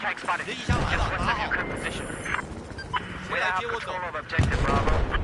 Tank spotted. 你的异乡来了， Just 拿 west of 好 your，current position. 回 We 来 have 接我走。 control of objective Bravo.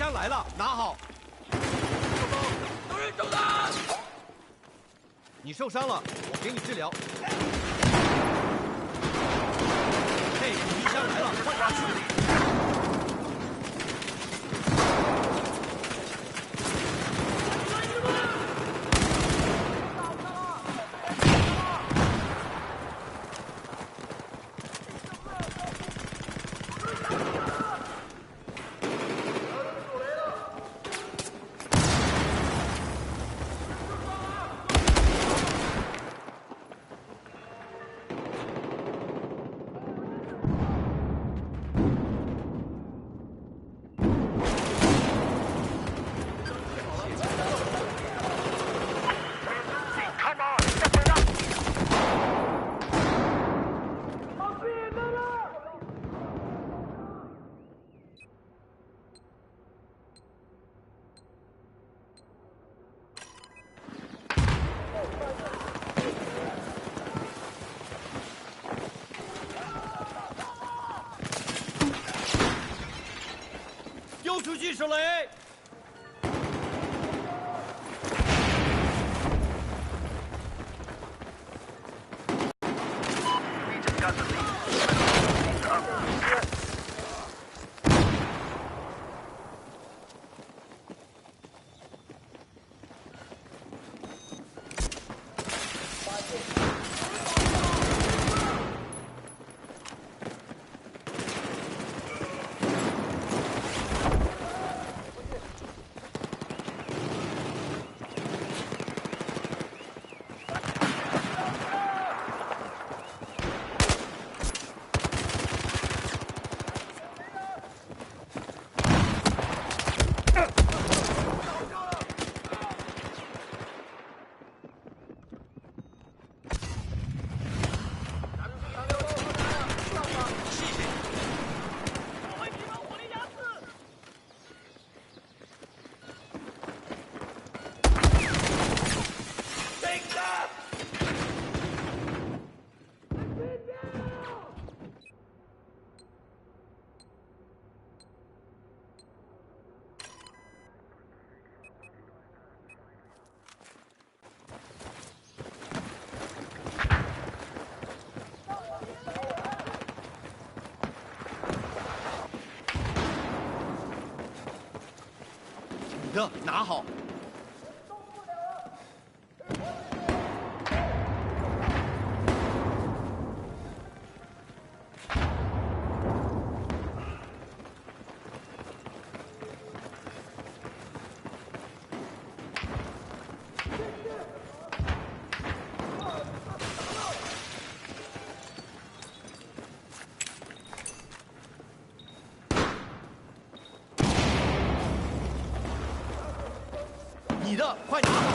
枪来了，拿好。有人中弹！你受伤了，我给你治疗。嘿，鱼枪来了，快拿去！ 丢出去手雷！的，拿好。你的，快拿好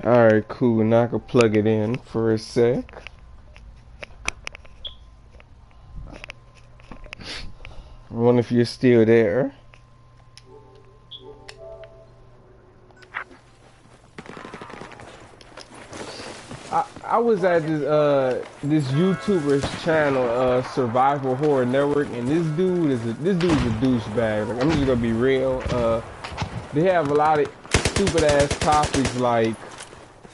！Alright, cool. Now I can plug it in for a sec. I wonder if you're still there. I was at this YouTuber's channel, Survival Horror Network, and this dude is a douchebag. Like, I'm just gonna be real. They have a lot of stupid ass topics like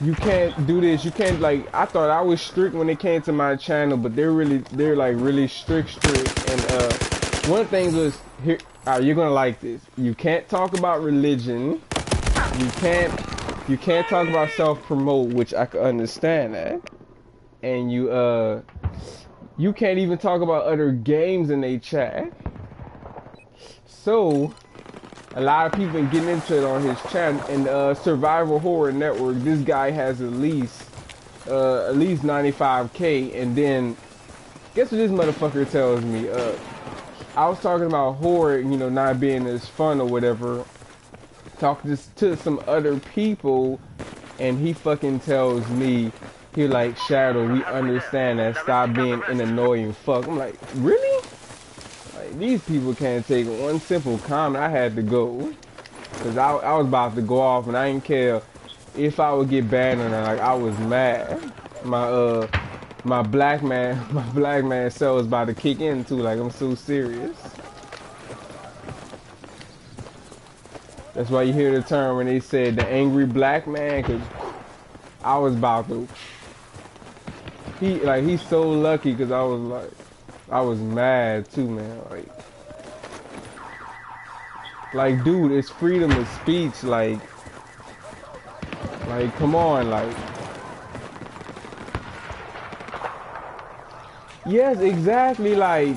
you can't do this, you can't, like, I thought I was strict when it came to my channel, but they're like really strict, and one of the things was here. You're gonna like this. You can't talk about religion. You can't talk about self-promote, which I can understand that. And you can't even talk about other games in a chat. So a lot of people been getting into it on his channel. And Survival Horror Network, this guy has at least 95K. And then guess what this motherfucker tells me? I was talking about horror, you know, not being as fun or whatever. Talking to some other people, and he fucking tells me, he like, Shadow, we understand that. Stop being an annoying fuck. I'm like, really? Like, these people can't take one simple comment. I had to go. Because I was about to go off, and I didn't care if I would get banned or not. Like, I was mad. My black man cell was about to kick in too. Like, I'm so serious. That's why you hear the term when they said the angry black man, because I was about to. He's so lucky because I was mad too, man. Like, dude, it's freedom of speech. Like, come on, like. Yes, exactly. Like,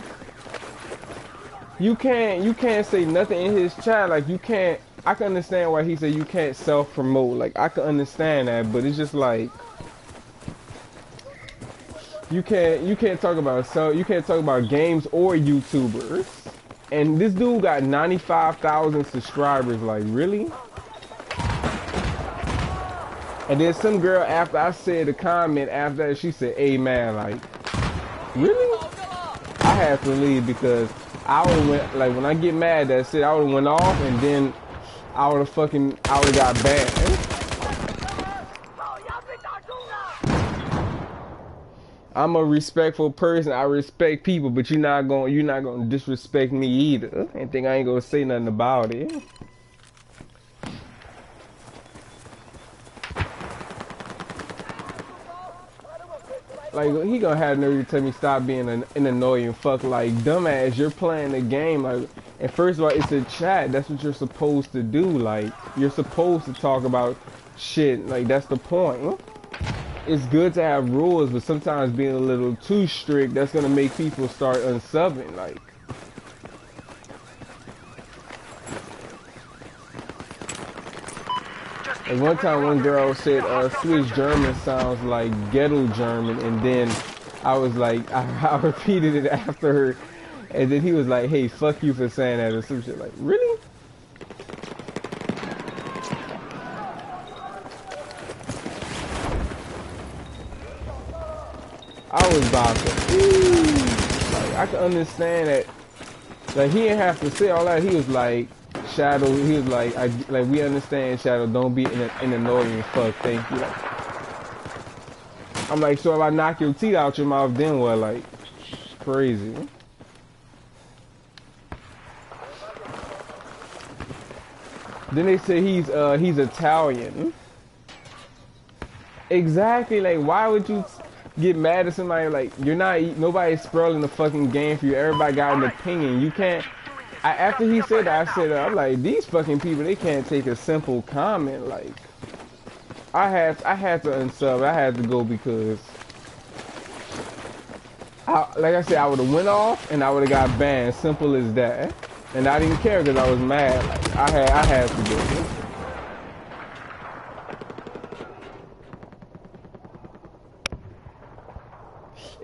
you can't say nothing in his chat. Like, you can't. I can understand why he said you can't self-promote. Like, I can understand that, but it's just like you can't talk about games or YouTubers. And this dude got 95,000 subscribers. Like, really? And then some girl, after I said the comment after that, she said, "Hey man, like, really?" I had to leave because I would've went, like, when I get mad, that's it. I would've went off and then I would've got banned. I'm a respectful person. I respect people, but you're not gonna disrespect me either. And think I ain't gonna say nothing about it. Like, he gonna have nerve to tell me stop being an annoying fuck. Like, dumbass, you're playing the game. Like, and first of all, it's a chat. That's what you're supposed to do. Like, you're supposed to talk about shit. Like, that's the point. It's good to have rules, but sometimes being a little too strict, that's gonna make people start unsubbing. Like, and one time, one girl said, Swiss German sounds like ghetto German, and then I was like, I repeated it after her, and then he was like, "Hey, fuck you for saying that," or some shit. Like, really? I was about to, like, I can understand that. Like, he didn't have to say all that. He was like, Shadow, he was like, we understand, Shadow, don't be an annoying fuck, thank you. Like, I'm like, so if I knock your teeth out your mouth, then what? Like, crazy. Then they say he's Italian. Exactly, like, why would you get mad at somebody? Like, you're not, nobody's spoiling the fucking game for you. Everybody got an opinion. You can't. After he said that, I said, I'm like, these fucking people, they can't take a simple comment. Like, I had to unsub. I had to go because, like I said, I would have went off and I would have got banned. Simple as that. And I didn't care because I was mad. Like, I had to go.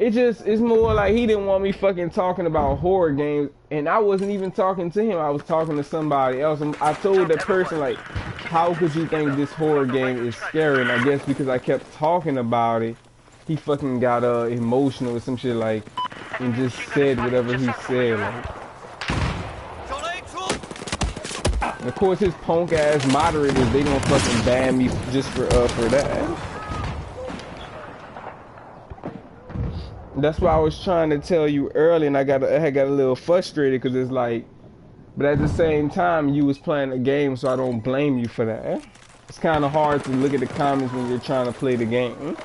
It's more like he didn't want me fucking talking about horror games, and I wasn't even talking to him. I was talking to somebody else, and I told that person, like, how could you think this horror game is scary? And I guess because I kept talking about it, he fucking got emotional or some shit, like, and just said whatever he said. Like. And of course, his punk ass moderators, they gonna fucking ban me just for that. That's why I was trying to tell you early, and I got a little frustrated because it's like, but at the same time, you was playing a game, so I don't blame you for that. It's kind of hard to look at the comments when you're trying to play the game.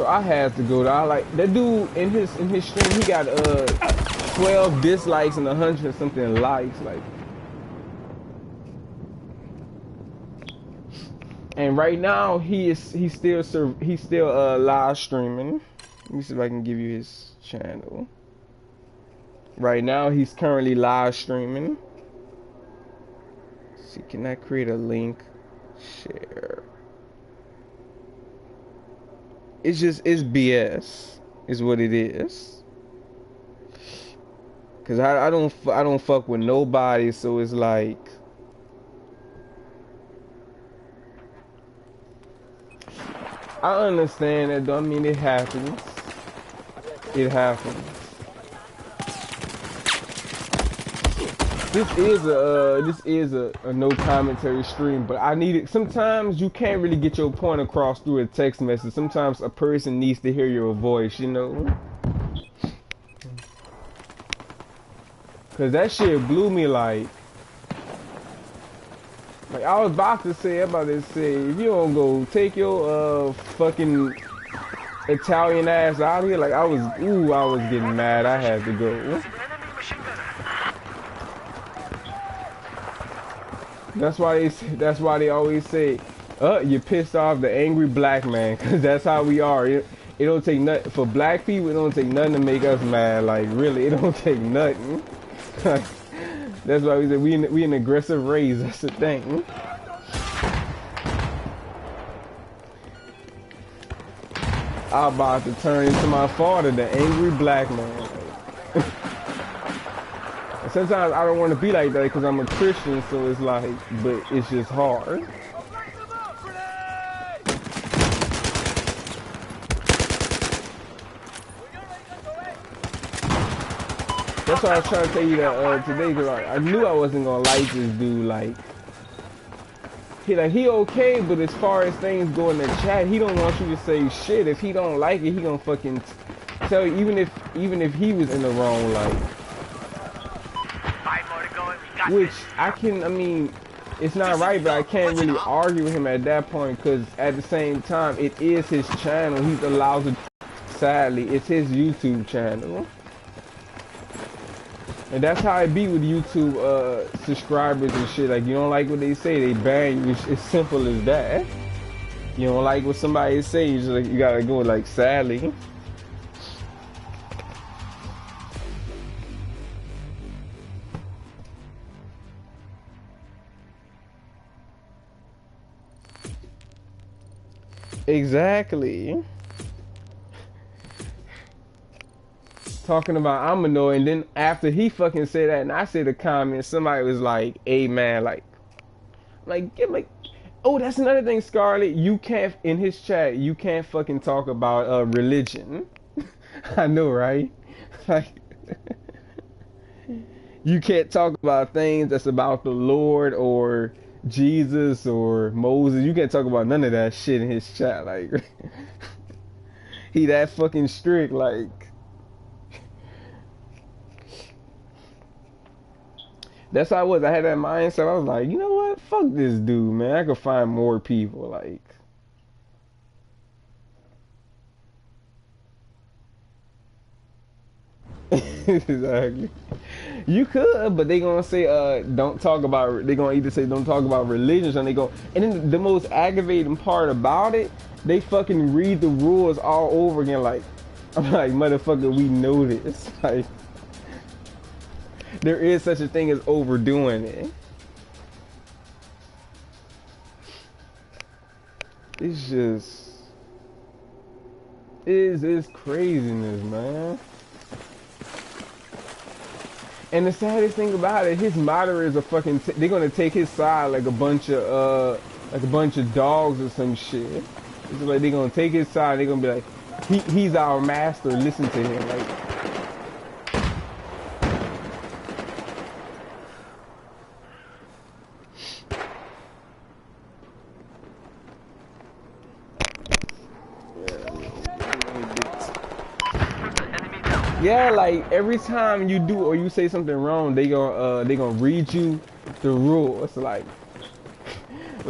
So I had to go. I like that dude in his stream. He got 12 dislikes and 100 and something likes. Like, and right now he's still live streaming. Let me see if I can give you his channel. Right now he's currently live streaming. Let's see, can I create a link? Share. It's BS is what it is. Cause I don't fuck with nobody, so it's like I understand that. Don't mean it happens. It happens. This is a no commentary stream, but I need it. Sometimes you can't really get your point across through a text message. Sometimes a person needs to hear your voice, you know? Cause that shit blew me like I was about to say, if you don't go take your fucking Italian ass out of here, like I was getting mad. I had to go. That's why they always say, you're pissed off the angry black man, cause that's how we are. It don't take nothing for black people. It don't take nothing to make us mad. Like really, it don't take nothing. That's why we say we an aggressive race. That's the thing. I'm about to turn into my father, the angry black man. Sometimes I don't want to be like that because I'm a Christian, so it's like, but it's just hard. That's why I was trying to tell you that today, because I knew I wasn't gonna like this dude. Like he okay, but as far as things go in the chat, he don't want you to say shit. If he don't like it, he gonna fucking tell you, even if he was in the wrong, like. Which I mean, it's not right, but I can't really argue with him at that point, because at the same time, it is his channel. He's allowed to, sadly, it's his YouTube channel. And that's how it be with YouTube subscribers and shit. Like, you don't like what they say, they ban you. It's simple as that. You don't like what somebody say, you just like, you gotta go, like, sadly. Exactly. Talking about I'm annoyed, and then after he fucking said that, and I said a comment, somebody was like, "Hey man, get like, oh, that's another thing, Scarlett. You can't in his chat. You can't fucking talk about religion." I know, right? Like, you can't talk about things that's about the Lord or Jesus or Moses. You can't talk about none of that shit in his chat. Like, he that fucking strict. Like, that's how I was. I had that mindset. I was like, you know what? Fuck this dude, man. I could find more people. Like, exactly. You could, but they gonna say, don't talk about. They gonna either say don't talk about religions, and they go. And then the most aggravating part about it, they fucking read the rules all over again. Like, I'm like, motherfucker, we know this. Like, there is such a thing as overdoing it. It's just, it's craziness, man. And the saddest thing about it, his moderators are fucking. They're gonna take his side like a bunch of dogs or some shit. It's like they're gonna take his side. They're gonna be like, he's our master. Listen to him. Like, yeah, like every time you do or you say something wrong, they gonna read you the rules. Like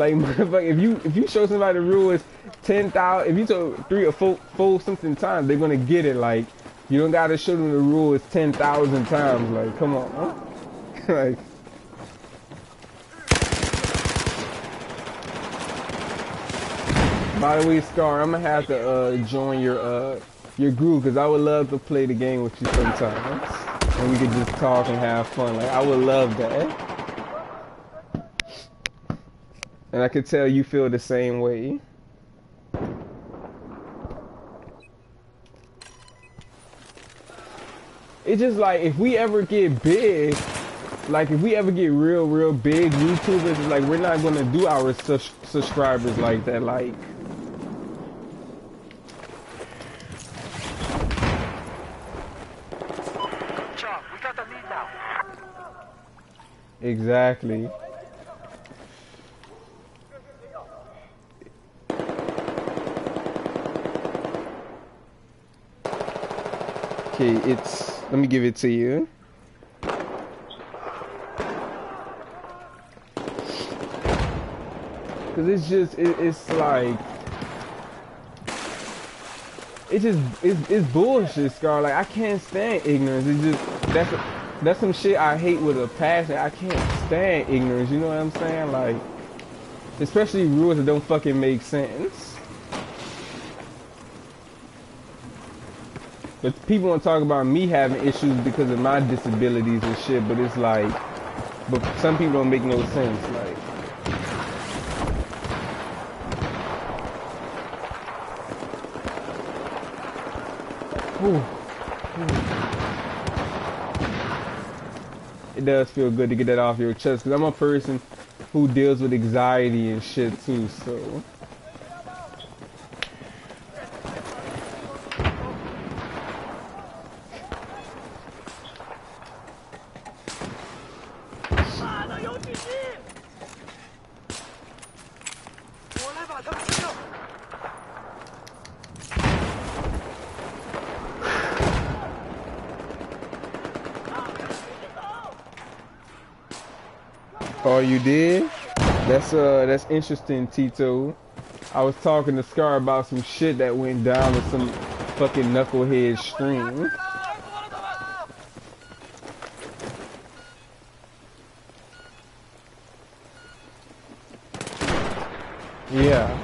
Like, motherfucker, if you show somebody the rule is 10,000, if you told 3 or 4 something times, they're gonna get it. Like, you don't gotta show them the rule is 10,000 times. Like, come on, huh? Like. By the way, Scar, I'm gonna have to join your group because I would love to play the game with you sometimes, and we could just talk and have fun. Like, I would love that. And I could tell you feel the same way. It's just like, if we ever get big, like if we ever get real big YouTubers, it's like we're not gonna do our subscribers like that. Like, Chop, we got the lead now. exactly. Okay, let me give it to you. Cause it's just, it's like, it's bullshit, Scar. Like, I can't stand ignorance. It's just, that's some shit I hate with a passion. I can't stand ignorance, you know what I'm saying? Like, especially rules that don't fucking make sense. But people want to talk about me having issues because of my disabilities and shit, but it's like, but some people don't make no sense, like. Whew. It does feel good to get that off your chest, because I'm a person who deals with anxiety and shit too, so. Oh, you did? That's interesting, Tito. I was talking to Scar about some shit that went down with some fucking knucklehead stream. Yeah.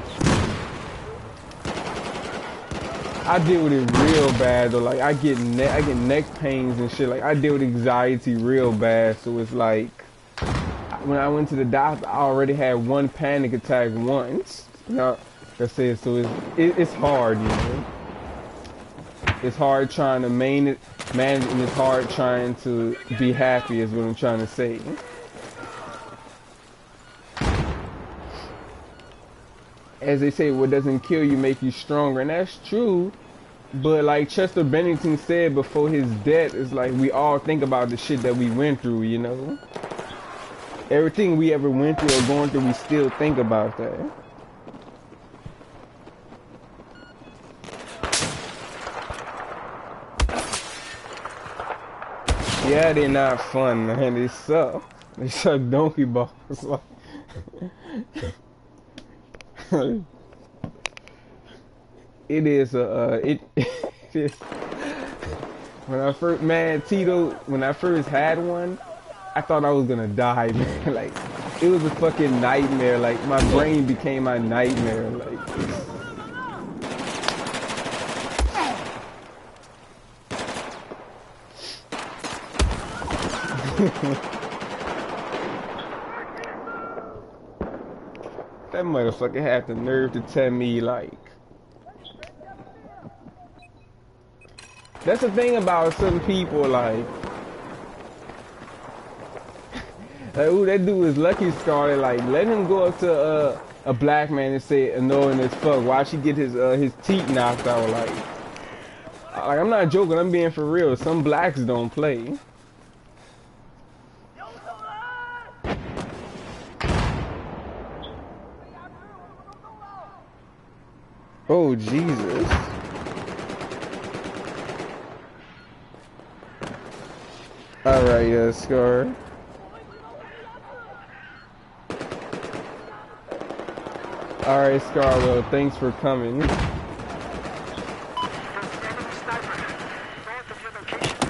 I deal with it real bad though. Like, I get neck pains and shit. Like, I deal with anxiety real bad, so it's like, when I went to the doctor, I already had one panic attack once. Now, that's it. So it's hard, you know. It's hard trying to manage, and it's hard trying to be happy. Is what I'm trying to say. As they say, what doesn't kill you make you stronger, and that's true. But like Chester Bennington said before his death, it's like we all think about the shit that we went through, you know. Everything we ever went through or going through, we still think about that. Yeah, they're not fun, man. They suck. They suck donkey balls. It is it is. When I first, man, Tito, when I first had one, I thought I was gonna die, man. Like, it was a fucking nightmare. Like, my brain became my nightmare. Like, that motherfucker had the nerve to tell me, like, that's the thing about some people, like, ooh, that dude is lucky, Scarlet. Like, let him go up to a black man and say annoying as fuck. Why she get his teeth knocked out? Like, I'm not joking. I'm being for real. Some blacks don't play. Oh Jesus. All right, Scar. All right, Scarwell, thanks for coming. There's an enemy sniper north of your location.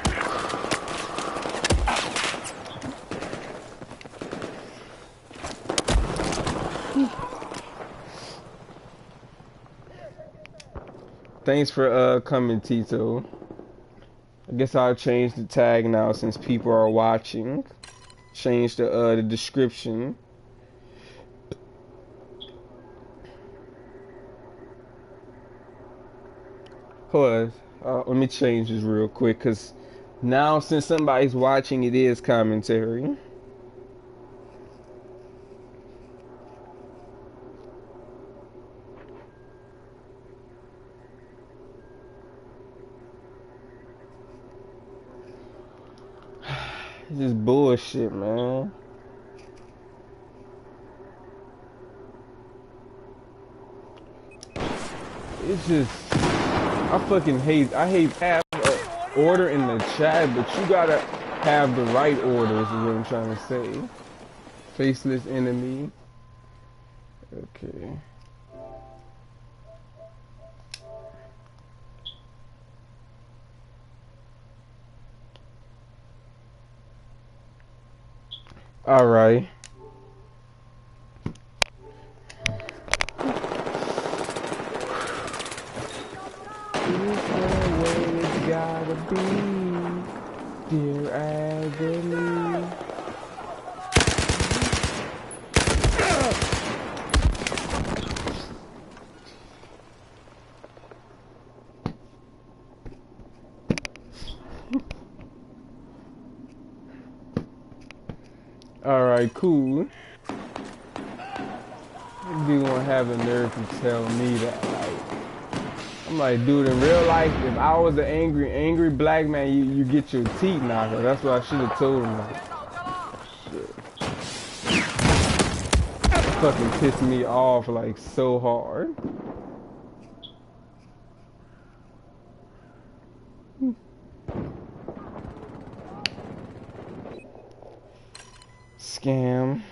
Thanks for coming, Tito. I guess I'll change the tag now since people are watching. Change the description. Hold on. Let me change this real quick, cause now since somebody's watching, it is commentary. This is bullshit, man. It's just, I hate have an order in the chat, but you gotta have the right orders is what I'm trying to say. Faceless enemy. Okay. All right. Gotta be, dear agony. Alright, cool. You gonna have the nerve to tell me that, like, I'm like, dude, in real life, if I was an angry black man, you get your teeth knocked out. That's what I should have told him. Like, shit. Fucking pissed me off, like, so hard. Scam.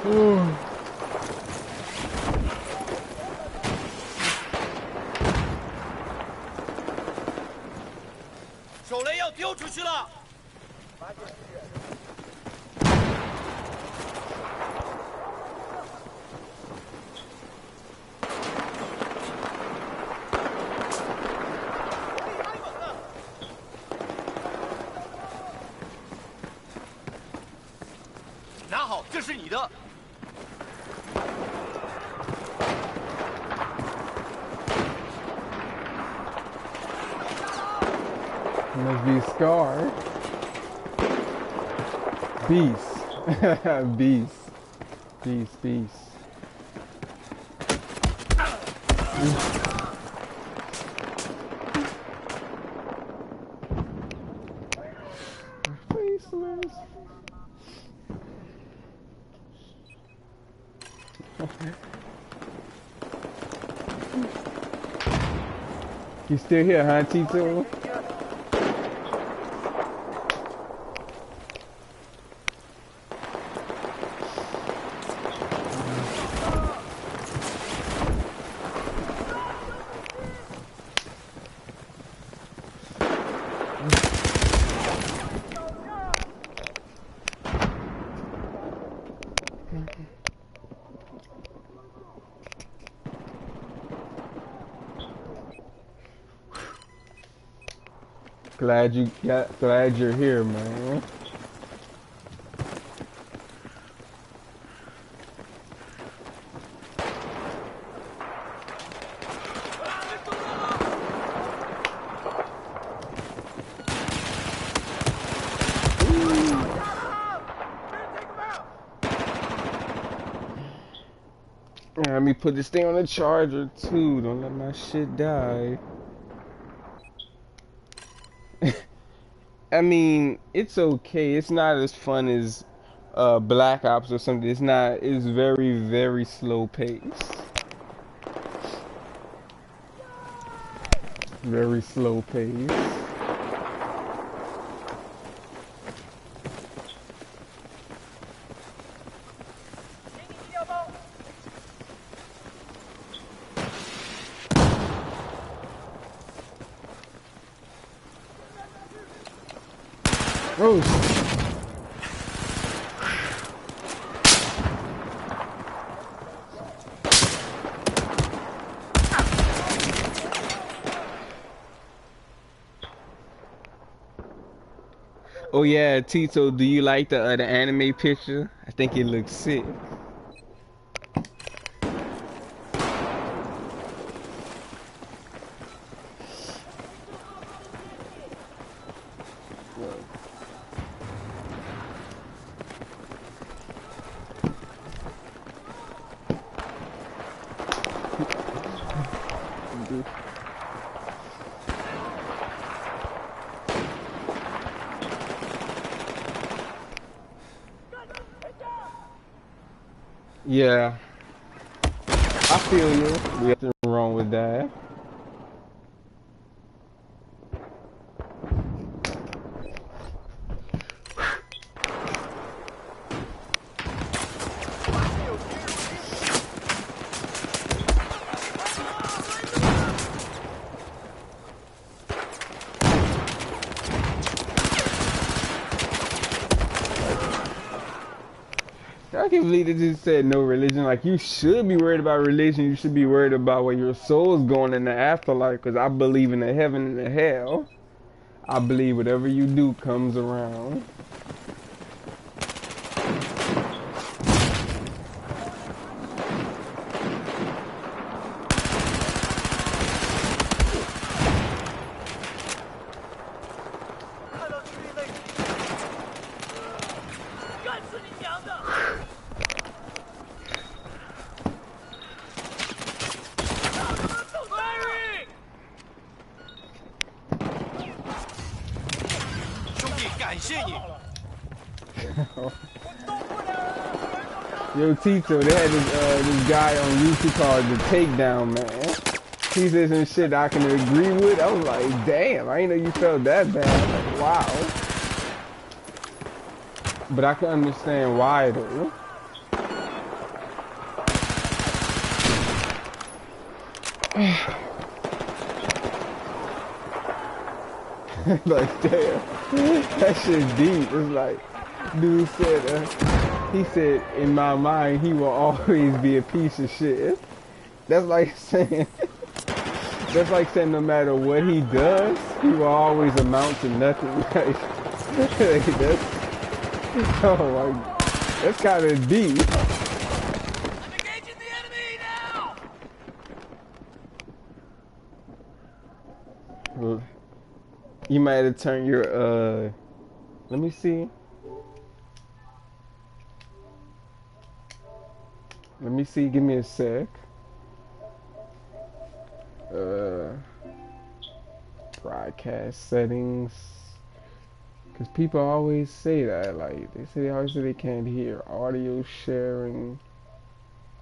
Ooh. 手雷要丢出去了。拿好，这是你的。 Must be Scar. Beast. Beast. Faceless. You still here, huh, Tito? Glad you're here, man. Let me put this thing on the charger too. Don't let my shit die. I mean, it's okay. It's not as fun as Black Ops or something. It's not. It's very very slow pace. Very slow pace. Oh. Oh yeah, Tito, do you like the anime picture? I think it looks sick. Yeah, I feel you. There's nothing wrong with that. I can't believe they just said no religion. Like, you should be worried about religion. You should be worried about where your soul is going in the afterlife. Because I believe in the heaven and the hell. I believe whatever you do comes around. Yo, Tito, they had this guy on YouTube called The Takedown, man. He said some shit I can agree with. I was like, damn, I didn't know you felt that bad. Like, wow. But I can understand why, though. Like, damn, that shit deep. It's like, dude said, he said, in my mind, he will always be a piece of shit. That's like saying, no matter what he does, he will always amount to nothing. Like, that's, oh my, that's kind of deep. I'm engaging the enemy now! Well, you might have turned your, let me see. Let me see, give me a sec. Broadcast settings. Because people always say that, like, they always say they can't hear. Audio sharing.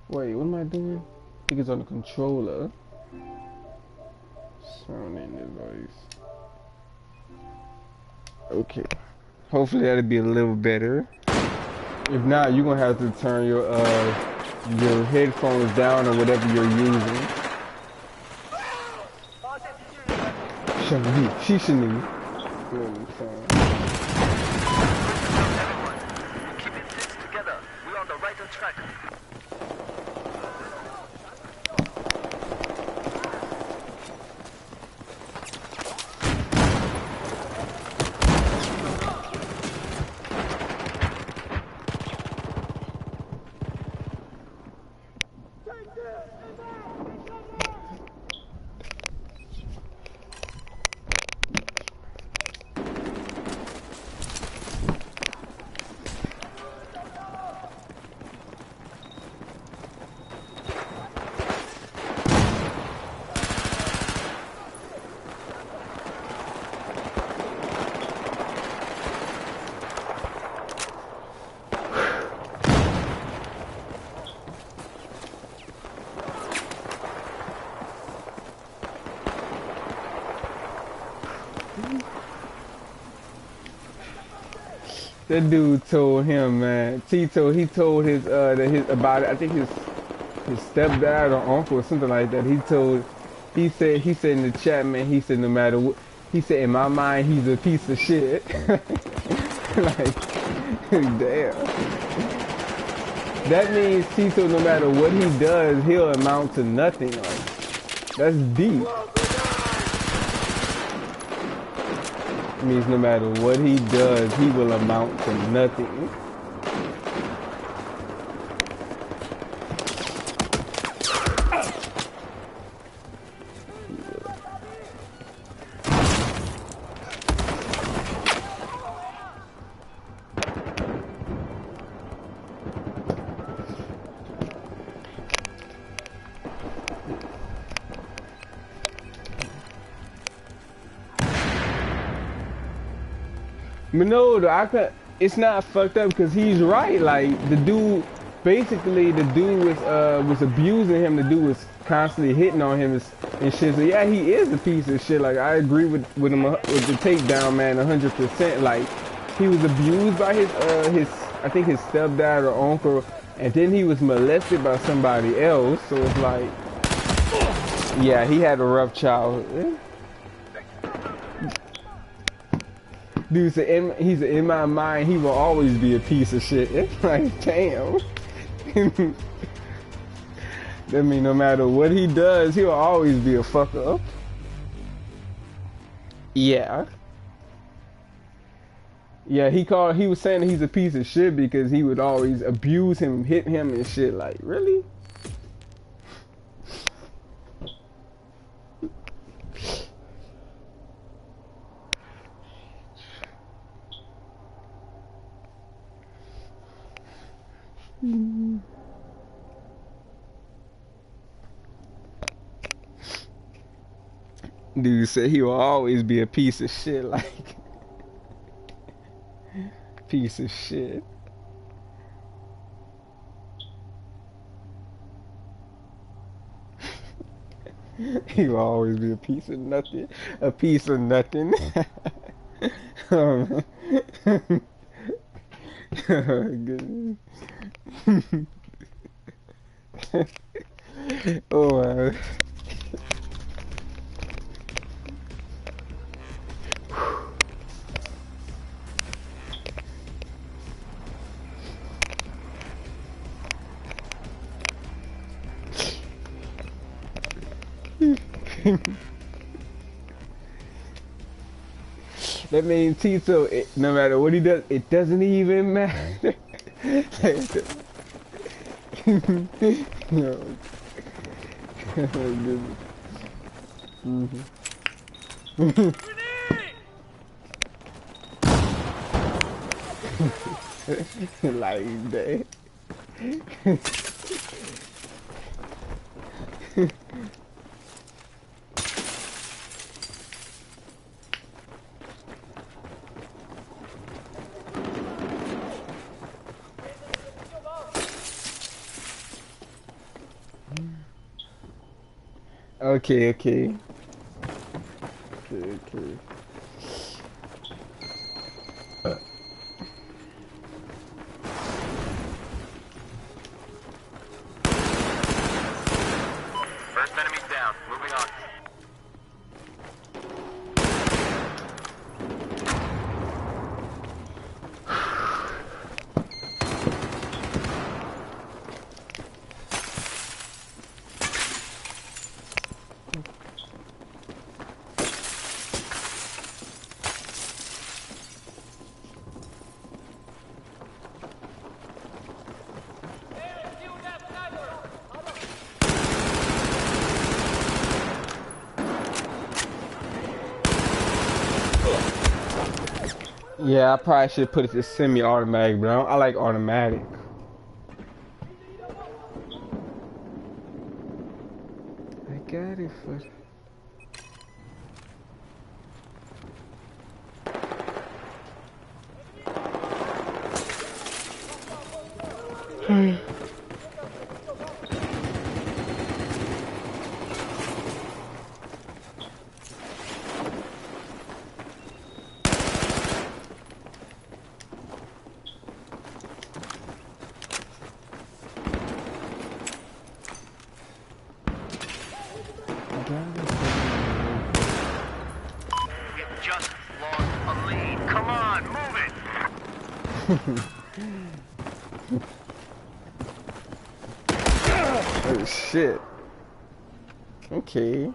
Wait, what am I doing? I think it's on the controller. Sounding device. Okay. Hopefully that'll be a little better. If not, you're gonna have to turn your headphones down or whatever you're using. Shishini. Everyone, keeping things together. We're on the right track. That dude told him, man. Tito, he told his that his about it. I think his stepdad or uncle or something like that. He said in the chat, man. He said no matter what, he said in my mind he's a piece of shit. Like, damn. That means Tito, no matter what he does, he'll amount to nothing. Like, that's deep. It means no matter what he does, he will amount to nothing. But no, it's not fucked up because he's right. Like the dude, basically the dude was abusing him. The dude was constantly hitting on him and shit. So yeah, he is a piece of shit. Like I agree with him with the takedown, man, 100%. Like he was abused by his I think his stepdad or uncle, and then he was molested by somebody else. So it's like, yeah, he had a rough childhood. Dude said, he's in my mind, he will always be a piece of shit. It's like, damn. That mean no matter what he does, he'll always be a fuck up. Yeah. Yeah, he was saying he's a piece of shit because he would always abuse him, hit him and shit. Like, really? Dude said he will always be a piece of shit, like piece of shit. He will always be a piece of nothing. A piece of nothing. Oh, goodness. Oh man. That means Tito, no matter what he does, it doesn't even matter. No. Like that. Okay, okay. Okay. First enemy's down. Moving on. Yeah, I probably should put it to semi-automatic, but I like automatic. I got it for... Oh shit. Okay.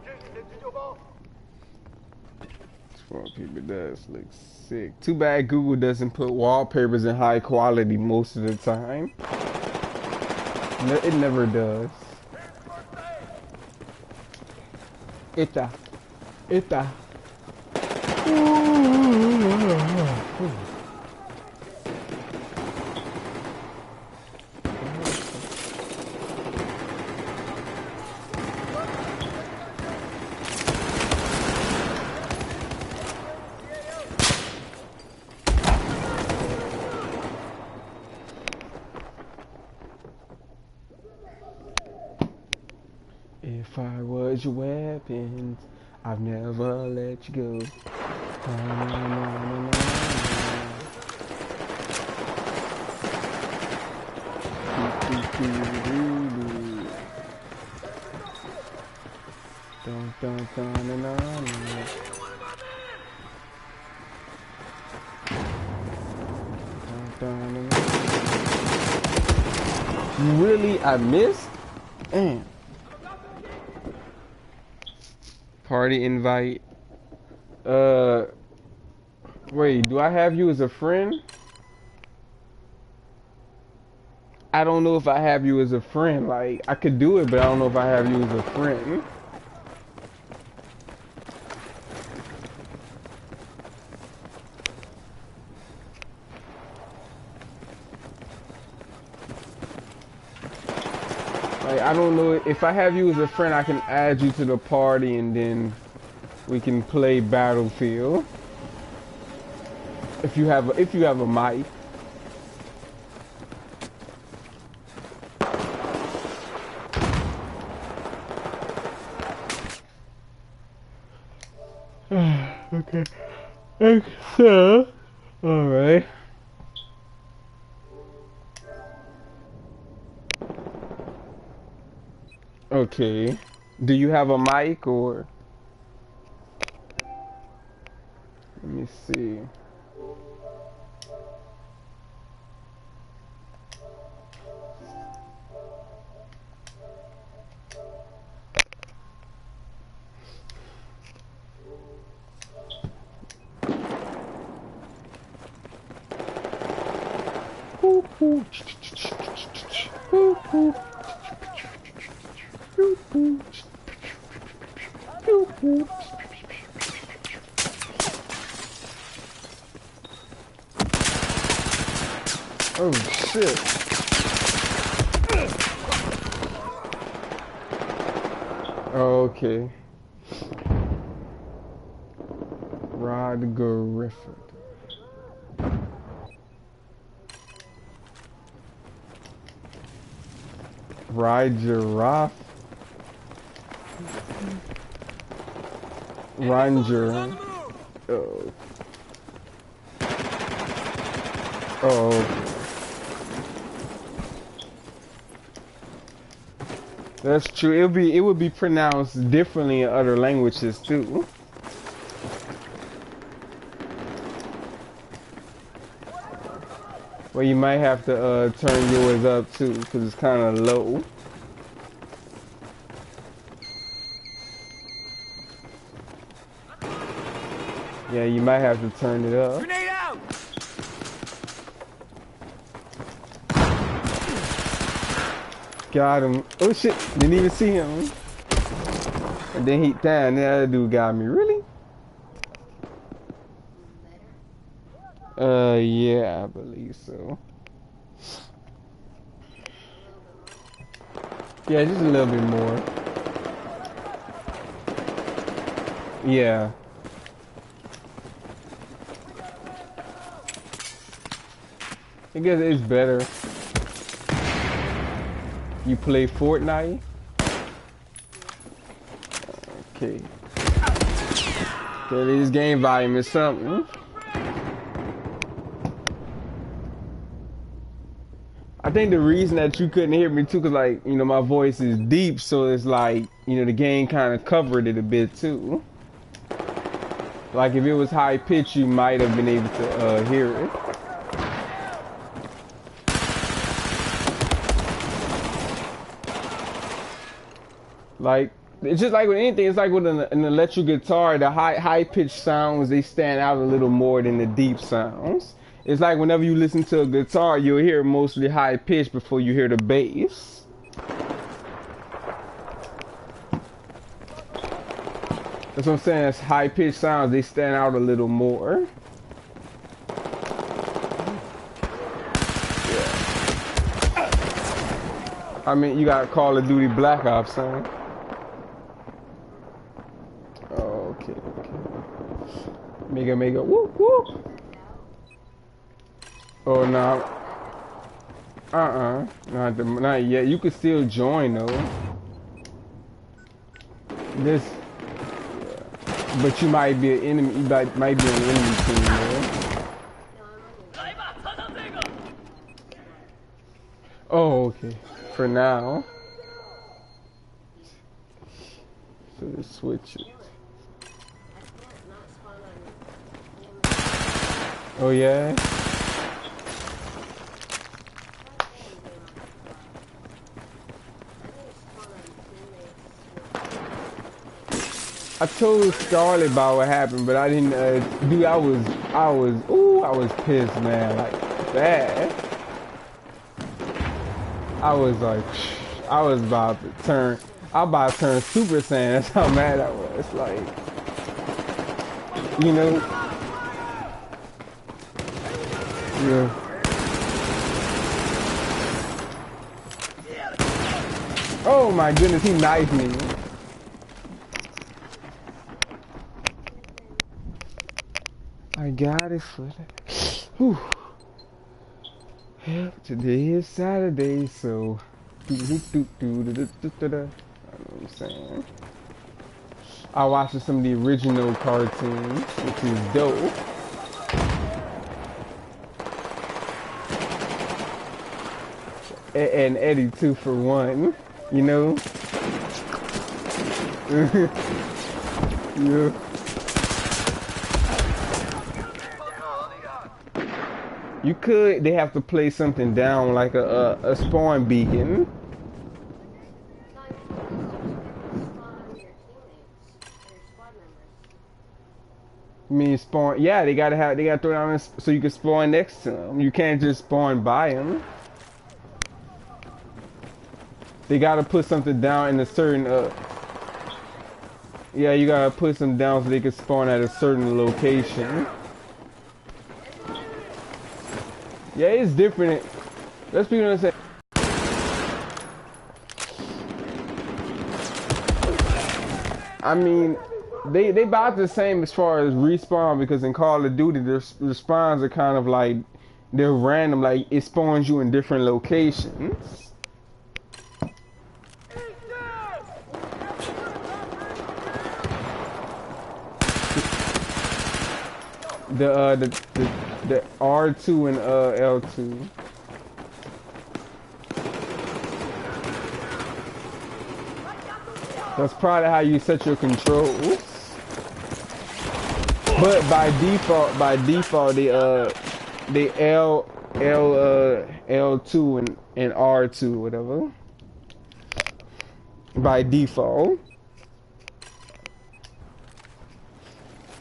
Small people does look sick. Too bad Google doesn't put wallpapers in high quality most of the time. No, it never does. Ita. Ita. If I was your weapons, I've never let you go. Na, na, na, na, na, na. Dun, dun, dun, na, na, na. Dun, dun, na, na. Really? I missed? Damn. Party invite. Wait, do I have you as a friend? I don't know if I have you as a friend. Like, I could do it, but I don't know if I have you as a friend. Like, I don't know if I have you as a friend, I can add you to the party and then we can play Battlefield. If you have a mic. Okay. So, all right. Okay. Do you have a mic or? Let me see. Oh shit. Okay. Rod Griffith. Ride giraffe. Ranger. Oh. Oh. That's true. It would be pronounced differently in other languages too. Well, you might have to turn yours up too, because it's kind of low. Yeah, you might have to turn it up. Grenade out! Got him. Oh shit, didn't even see him. And then he, damn, the other dude got me. Really? Yeah, I believe so. Yeah, just a little bit more. Yeah. I guess it's better. You play Fortnite? Okay. Okay, this game volume is something. I think the reason that you couldn't hear me too, cause like, you know, my voice is deep, so it's like, you know, the game kind of covered it a bit too. Like if it was high pitch, you might have been able to hear it. Like it's just like with anything. It's like with an electric guitar. The high pitched sounds they stand out a little more than the deep sounds. It's like whenever you listen to a guitar, you'll hear mostly high pitched before you hear the bass. That's what I'm saying. It's high pitched sounds. They stand out a little more. I mean, you got Call of Duty Black Ops, son. Oh, okay. Mega, whoop, whoop. Oh, no. Not yet. You can still join, though. This, but you might be an enemy. You might be an enemy team, man. Oh, okay. For now. So let's switch it. Oh yeah? I told Scarlett about what happened, but I didn't, dude, I was pissed, man, like, bad. I was like, I was about to turn Super Saiyan. That's how mad I was. Like, you know, yeah. Oh my goodness, he knifed me. I got it for that. Whew. Today is Saturday, so I know what I'm saying. I watched some of the original cartoons, which is dope. And Eddie 2 for 1, you know. Yeah. You could, they have to play something down like a spawn beacon. I mean spawn, yeah, they gotta throw down so you can spawn next to them. You can't just spawn by them. They gotta put something down in a certain, yeah, you gotta put some down so they can spawn at a certain location. Yeah, it's different. Let's be honest. I mean, they about the same as far as respawn, because in Call of Duty, the spawns are kind of like, they're random. Like, it spawns you in different locations. The R2 and L2. That's probably how you set your controls. But by default, the L2 and R2, whatever. By default.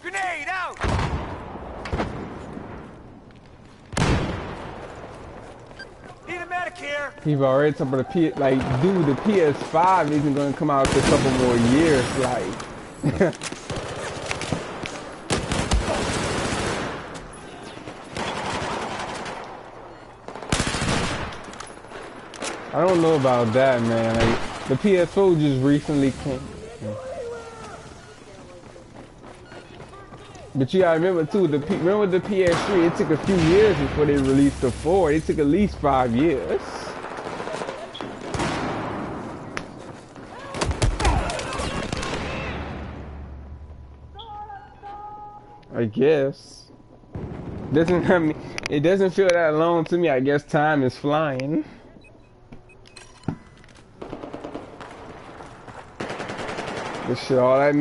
Grenade out! Need a medic here. People already talking about the like, dude, the PS5 isn't gonna come out for a couple more years, like. I don't know about that, man. Like, the PS4 just recently came. But you gotta remember too, remember the PS3, it took a few years before they released the 4. It took at least 5 years. I guess. It doesn't feel that long to me. I guess time is flying. But shit, all that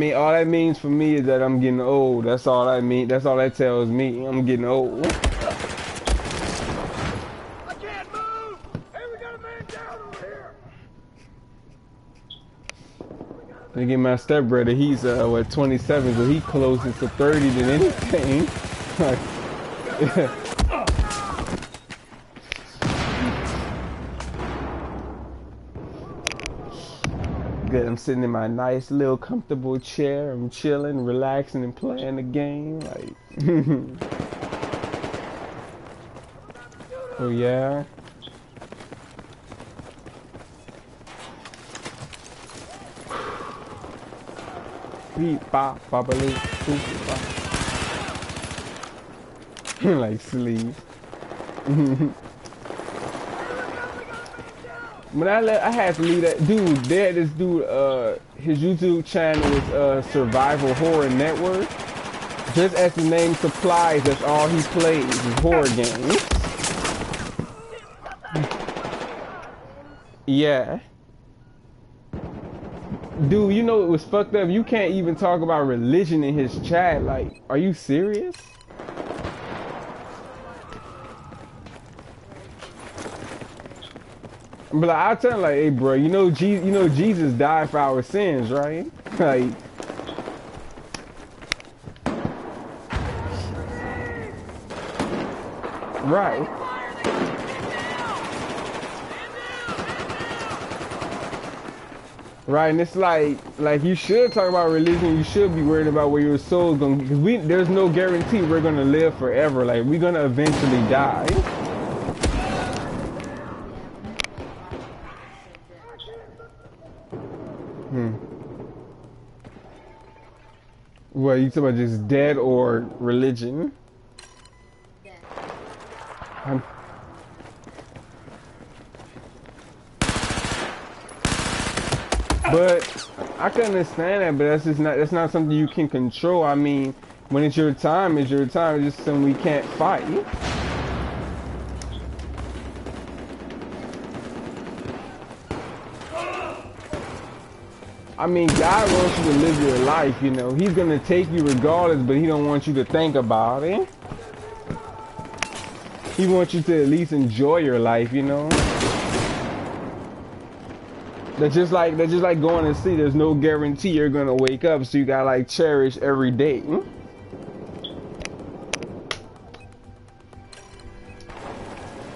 means for me is that I'm getting old. That's all I mean. That's all that tells me. I'm getting old. I can't move. Hey, we got a man down over here. And again, my stepbrother, he's what 27, so he closer to 30 than anything. Good, I'm sitting in my nice little comfortable chair. I'm chilling, relaxing, and playing the game. Like, oh yeah. Beep, bop, bobbly, boop, bop. Like sleeves. When I had to leave that dude, this dude, his YouTube channel is Survival Horror Network. Just as the name supplies, that's all he plays is horror games. Yeah. Dude, you know it was fucked up. You can't even talk about religion in his chat. Like, are you serious? But like, I tell him like, hey, bro, you know Jesus died for our sins, right? Like, right. Right, and it's like you should talk about religion. You should be worried about where your soul's going, because there's no guarantee we're gonna live forever. Like, we're gonna eventually die. What, you talking about just dead or religion? But I can understand that, but that's not something you can control. I mean, when it's your time, it's your time. It's just something we can't fight. I mean, God wants you to live your life, you know. He's gonna take you regardless, but he don't want you to think about it. He wants you to at least enjoy your life, you know. That's just like going to sleep. There's no guarantee you're gonna wake up, so you gotta like cherish every day.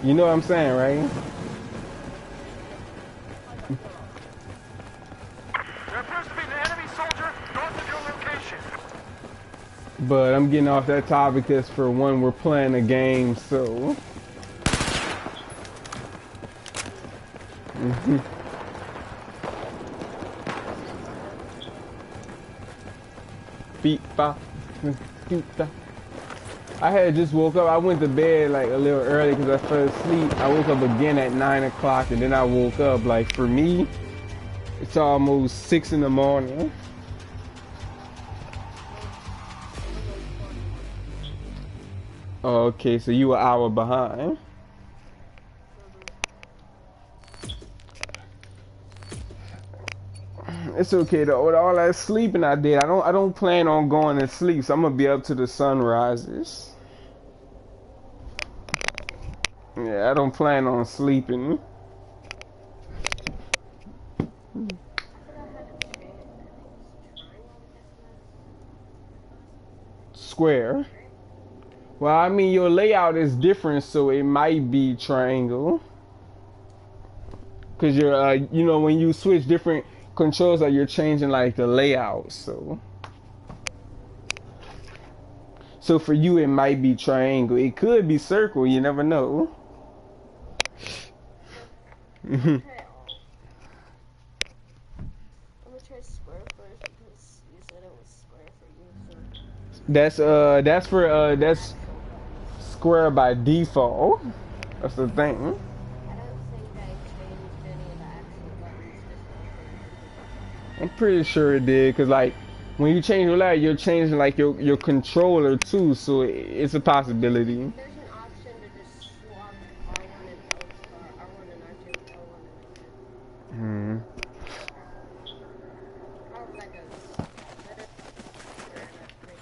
You know what I'm saying, right? There appears to be an enemy soldier north of your location. But I'm getting off that topic because for one, we're playing a game, so. Beep, bop, doop, da. I had just woke up. I went to bed like a little early because I fell asleep. I woke up again at 9 o'clock, and then I woke up. Like, for me, it's almost 6 in the morning. Okay, so you an hour behind. It's okay though. With all that sleeping I did, I don't plan on going to sleep, so I'm gonna be up to the sun rises. Yeah, I don't plan on sleeping. Square. Well, I mean, your layout is different, so it might be triangle. Cause you're, you know, when you switch different controls, like you're changing like the layout. So for you, it might be triangle. It could be circle. You never know. I'm gonna try square first because you said it was square for you. So. That's square by default. That's the thing. I don't think I changed any of the actual buttons. I'm pretty sure it did, cause like when you change your layout, you're changing like your controller too, so it's a possibility. There's an option to just swap R1 and R1 and R2 with L1 and Hmm. how that goes. That makes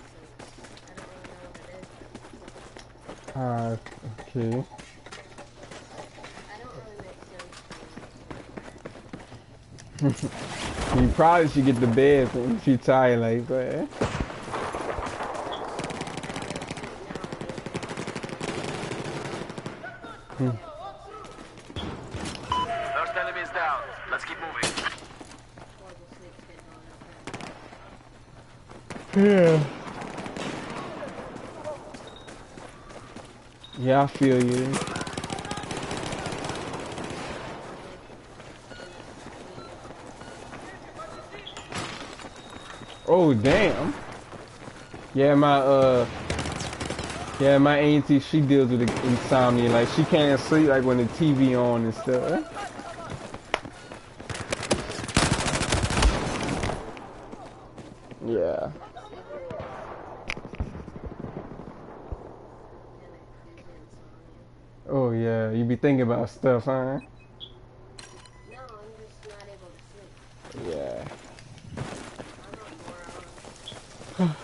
sense. I don't really know what it is. Okay. I don't really make sense. You probably should get the bed if you tired like that. First enemy is down. Let's keep moving. Yeah. Yeah, I feel you. Oh damn. Yeah, my auntie, she deals with insomnia. Like she can't sleep like when the TV on and stuff. Yeah. Oh yeah, you be thinking about stuff, huh? No, I'm just not able to sleep. Yeah. I'm not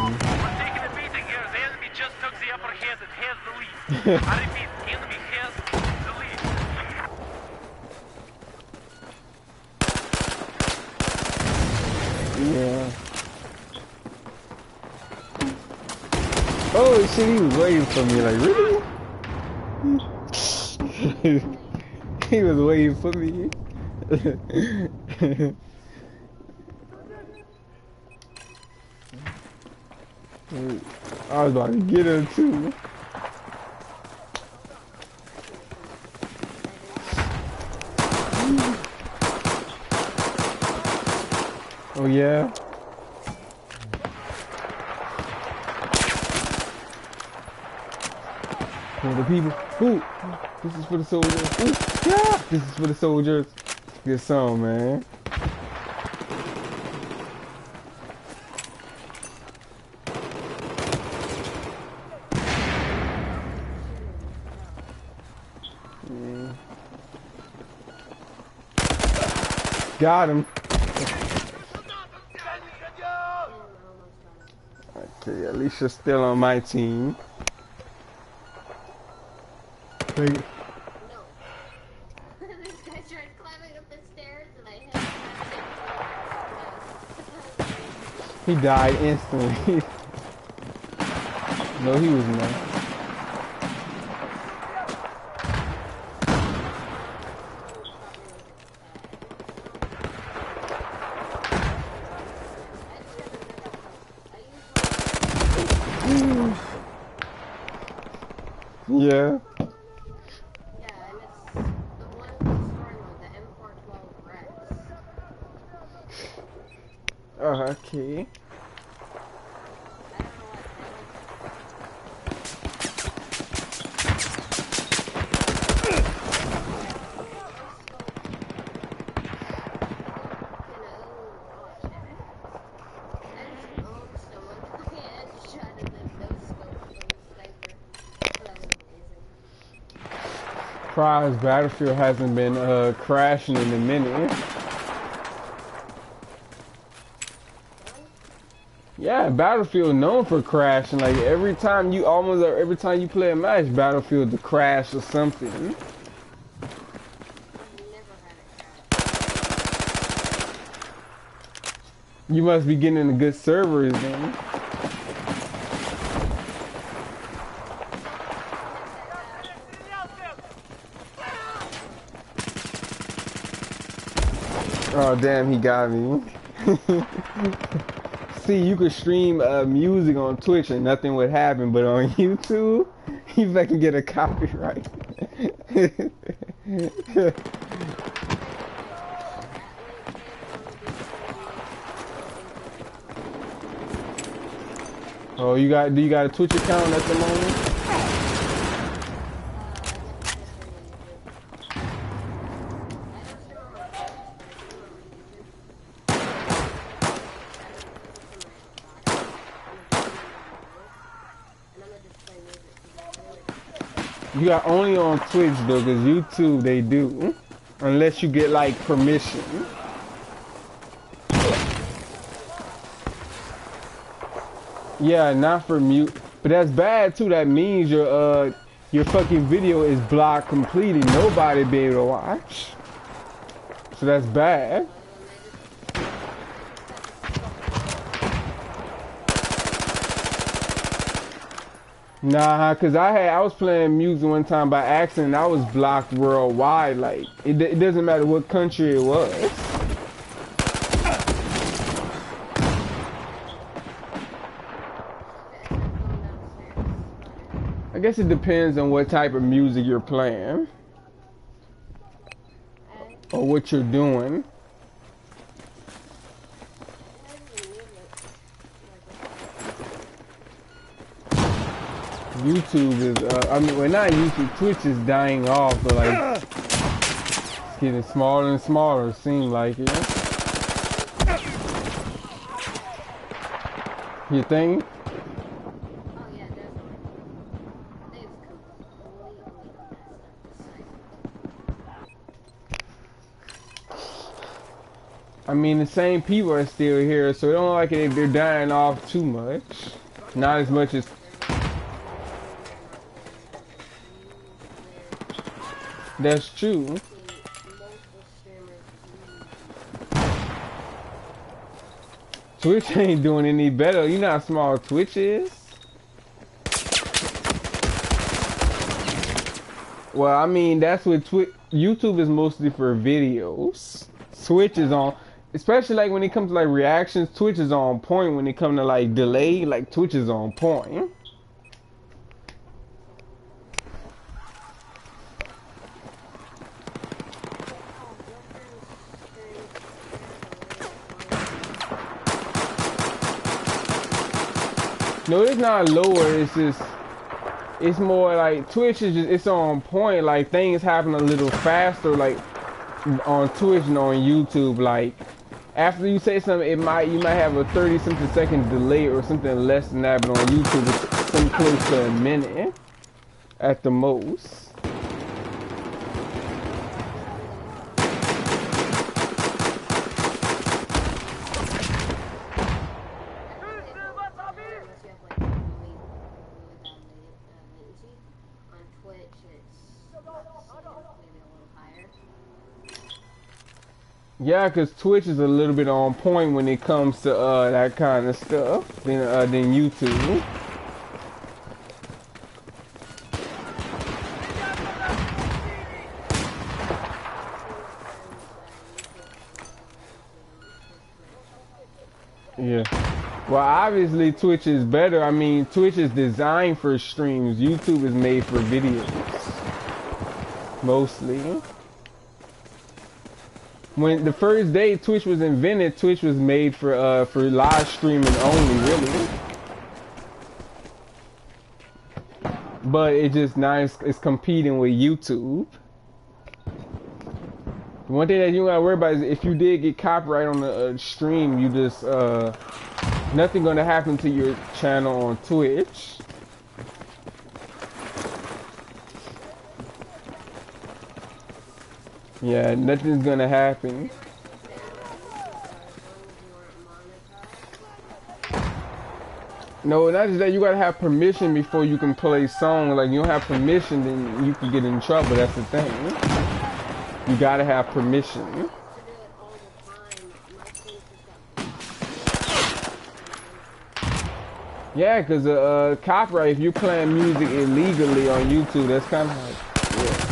We're taking a beating here. The enemy just took the upper hand and has the lead. I repeat, enemy has the lead. Yeah. Oh shit, he was waiting for me, like, really? He was waiting for me. I was about to get her too. Oh yeah? For the people. Ooh, this is for the soldiers. Ooh, yeah, this is for the soldiers. Good song, man. Got him. Okay, at least you're still on my team. No. This guy tried climbing up the stairs and I hit him. He died instantly. No, he was not. Yeah. Yeah, and it's the one story mode, the M412 Rex. Okay. Surprised Battlefield hasn't been crashing in a minute. Yeah, Battlefield known for crashing. Like every time you play a match, Battlefield to crash or something. You must be getting into good servers then. Oh damn, he got me. See, you could stream music on Twitch and nothing would happen, but on YouTube, you can get a copyright. Oh, do you got a Twitch account at the moment? You got only on Twitch though, because YouTube they do, unless you get like permission. Yeah, not for mute, but that's bad too. That means your fucking video is blocked completely. Nobody be able to watch. So that's bad. Nah, cause I was playing music one time by accident. I was blocked worldwide. Like it doesn't matter what country it was. I guess it depends on what type of music you're playing or what you're doing. YouTube is, I mean, well, not YouTube, Twitch is dying off, but like, it's getting smaller and smaller, it seems like it. You think? Oh yeah, definitely. They've completely messed up the site. I mean, the same people are still here, so it don't look like they're dying off too much. Not as much as... That's true. Twitch ain't doing any better. You know how small Twitch is? Well, I mean, that's what YouTube is mostly for videos. Twitch is on, especially like when it comes to like reactions, Twitch is on point. When it comes to like delay, like Twitch is on point. No, it's not lower, it's just, it's more like, Twitch is just, it's on point, like, things happen a little faster, like, on Twitch and on YouTube, like, after you say something, you might have a 30-something second delay or something less than that, but on YouTube, it's something close to a minute, at the most. Yeah, because Twitch is a little bit on point when it comes to that kind of stuff than YouTube. Yeah. Well, obviously Twitch is better. I mean, Twitch is designed for streams. YouTube is made for videos. Mostly. When the first day Twitch was invented, Twitch was made for live streaming only, really. But it just now it's competing with YouTube. One thing that you gotta worry about is if you did get copyright on the stream, you just nothing gonna happen to your channel on Twitch. Yeah, nothing's gonna happen. No, not just that, you gotta have permission before you can play songs. Like, you don't have permission, then you can get in trouble, that's the thing. You gotta have permission. Yeah, because copyright, if you're playing music illegally on YouTube, that's kind of like, yeah.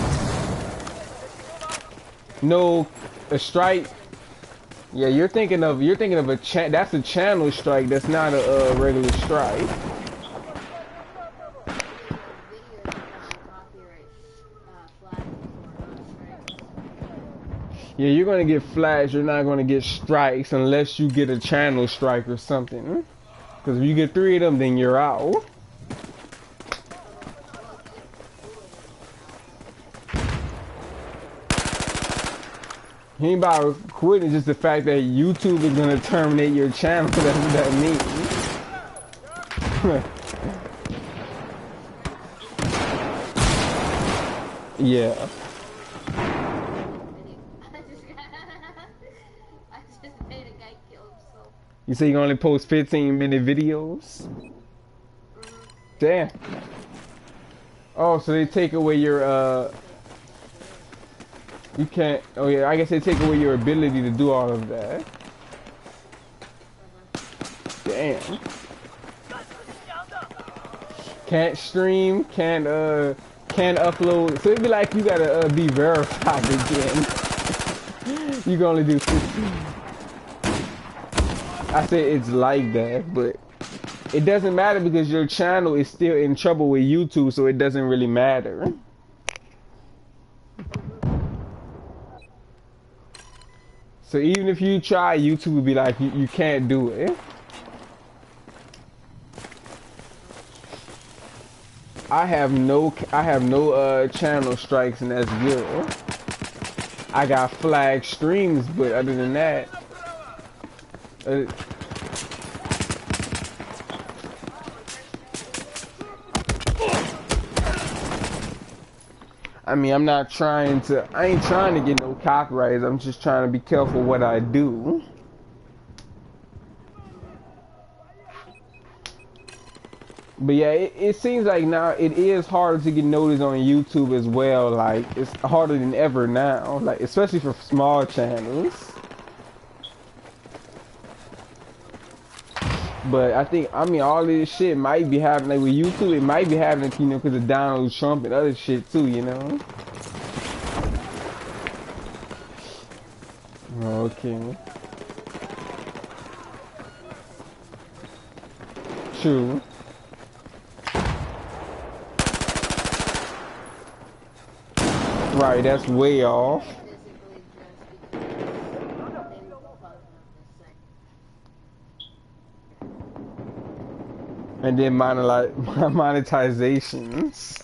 No, a strike. Yeah, you're thinking of a that's a channel strike. That's not a regular strike. Yeah, you're gonna get flags. You're not gonna get strikes unless you get a channel strike or something. Because if you get 3 of them, then you're out. He ain't about quitting, it's just the fact that YouTube is gonna terminate your channel. That's what that means. Yeah. You say you only post 15-minute videos? Damn. Oh, so they take away your you can't. Oh yeah, I guess they take away your ability to do all of that. Damn. Can't stream, can't upload. So it'd be like you gotta be verified again. You can only do 15. I said it's like that, but it doesn't matter because your channel is still in trouble with YouTube, so it doesn't really matter. So even if you try, YouTube would be like, you can't do it. I have no channel strikes, and that's good. I got flag streams, but other than that, I mean, I ain't trying to get no copyrights. I'm just trying to be careful what I do. But yeah, it seems like now it is harder to get noticed on YouTube as well. Like, it's harder than ever now. Like, especially for small channels. But I mean, all this shit might be happening, like with YouTube, it might be happening, you know, because of Donald Trump and other shit too, you know? Okay. True. Right, that's way off. And then monetizations.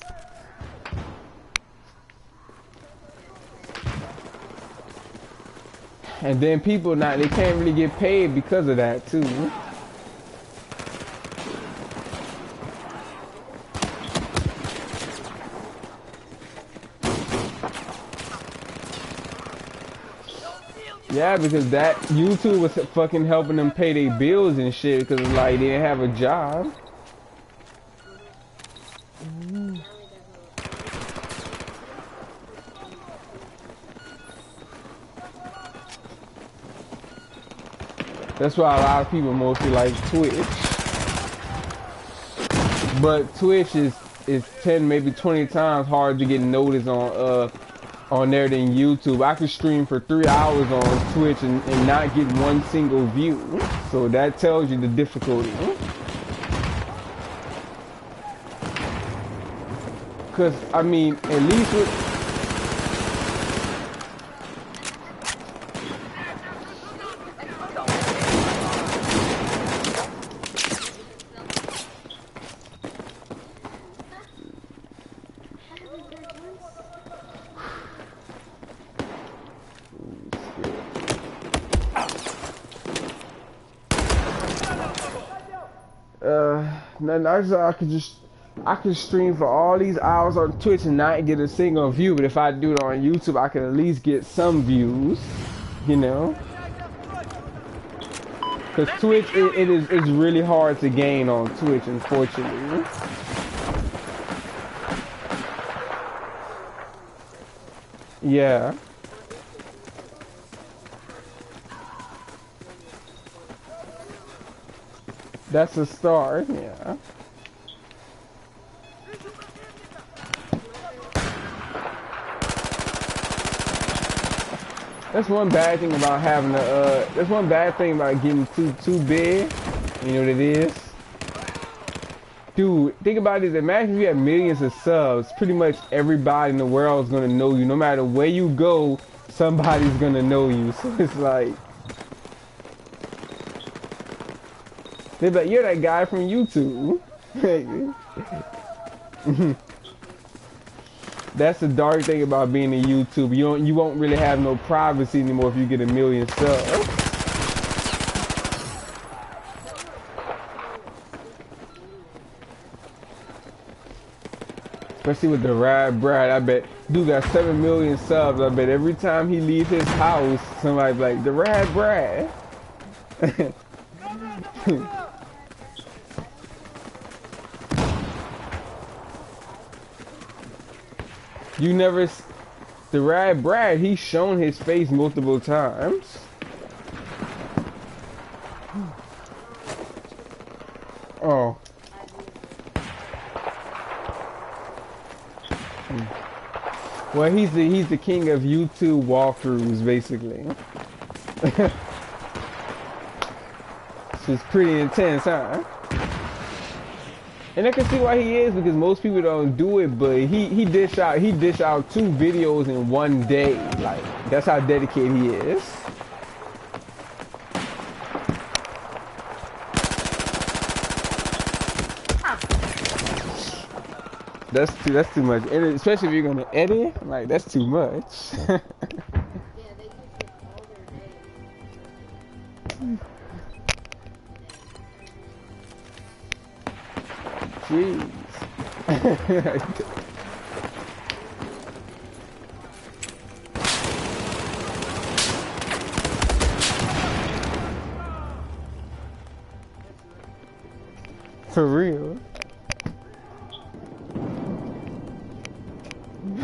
And then people they can't really get paid because of that too. Yeah, because that YouTube was fucking helping them pay their bills and shit because like they didn't have a job. That's why a lot of people mostly like Twitch. But Twitch is 10, maybe 20 times harder to get noticed on there than YouTube. I could stream for 3 hours on Twitch and not get one single view. So that tells you the difficulty. Cause I mean, at least with I could stream for all these hours on Twitch and not get a single view, but if I do it on YouTube, I can at least get some views, you know? Because Twitch, it's really hard to gain on Twitch, unfortunately. Yeah. That's a start, yeah. That's one bad thing about having that's one bad thing about getting too big. You know what it is? Dude, think about this. Imagine if you had millions of subs. Pretty much everybody in the world is gonna know you. No matter where you go, somebody's gonna know you. So it's like, they're like, you're that guy from YouTube. That's the dark thing about being a YouTuber. You won't really have no privacy anymore if you get a million subs. Especially with the Rad Brad, I bet dude got 7 million subs. I bet every time he leaves his house, somebody's like, the Rad Brad. You never... The Rad Brad, he's shown his face multiple times. Oh. Well, he's the king of YouTube walkthroughs, basically. It's pretty intense, huh? And I can see why he is, because most people don't do it, but he dish out 2 videos in one day. Like, that's how dedicated he is. That's too much. And especially if you're gonna edit, like that's too much. Yeah, they use it all their day. Jeez. For real.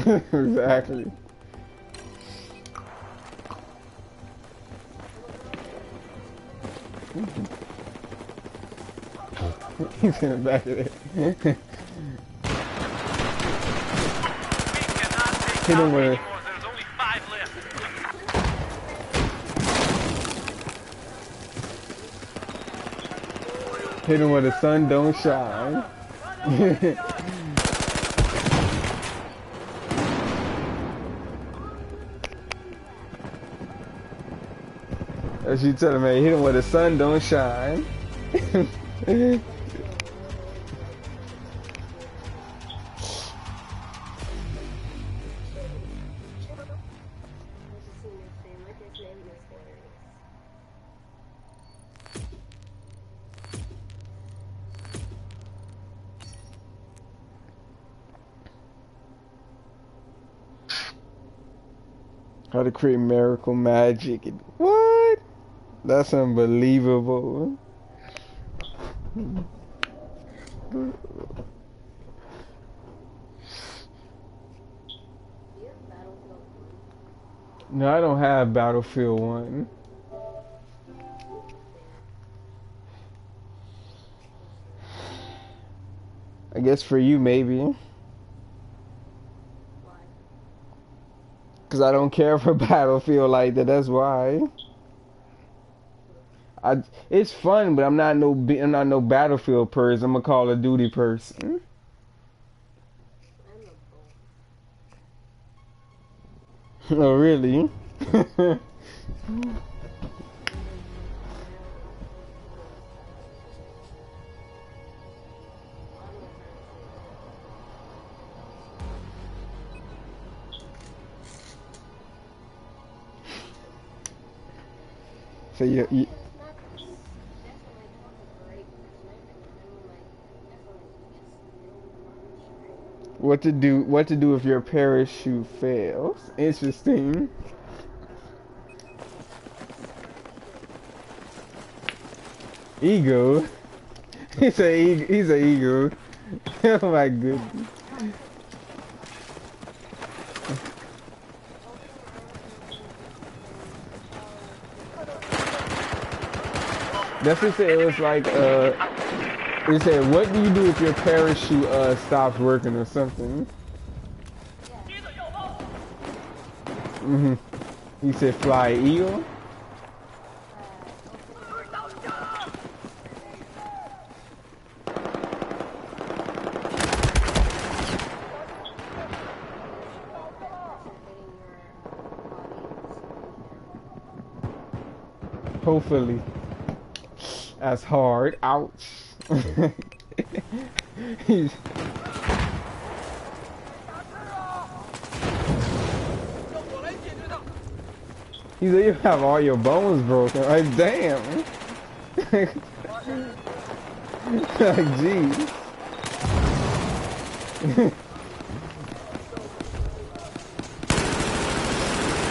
Exactly. He's in the back of it. We cannot take Hit him Alpha with it. anymore. There's only 5 left. Hit him where the sun don't shine. As you tell him, man, hit him where the sun don't shine. How to create miracle magic. What? That's unbelievable. No, I don't have Battlefield 1. I guess for you, maybe. Because I don't care for Battlefield like that, that's why. It's fun, but I'm not no Battlefield person. I'm a Call of Duty person. Oh, really? So you what to do if your parachute fails? Interesting. Ego. He's a ego. Oh my goodness. That's what it said. It was like it said, what do you do if your parachute stops working or something? He said fly eagle. Hopefully. That's hard. Ouch. He said you have all your bones broken. Like, damn. Like, geez.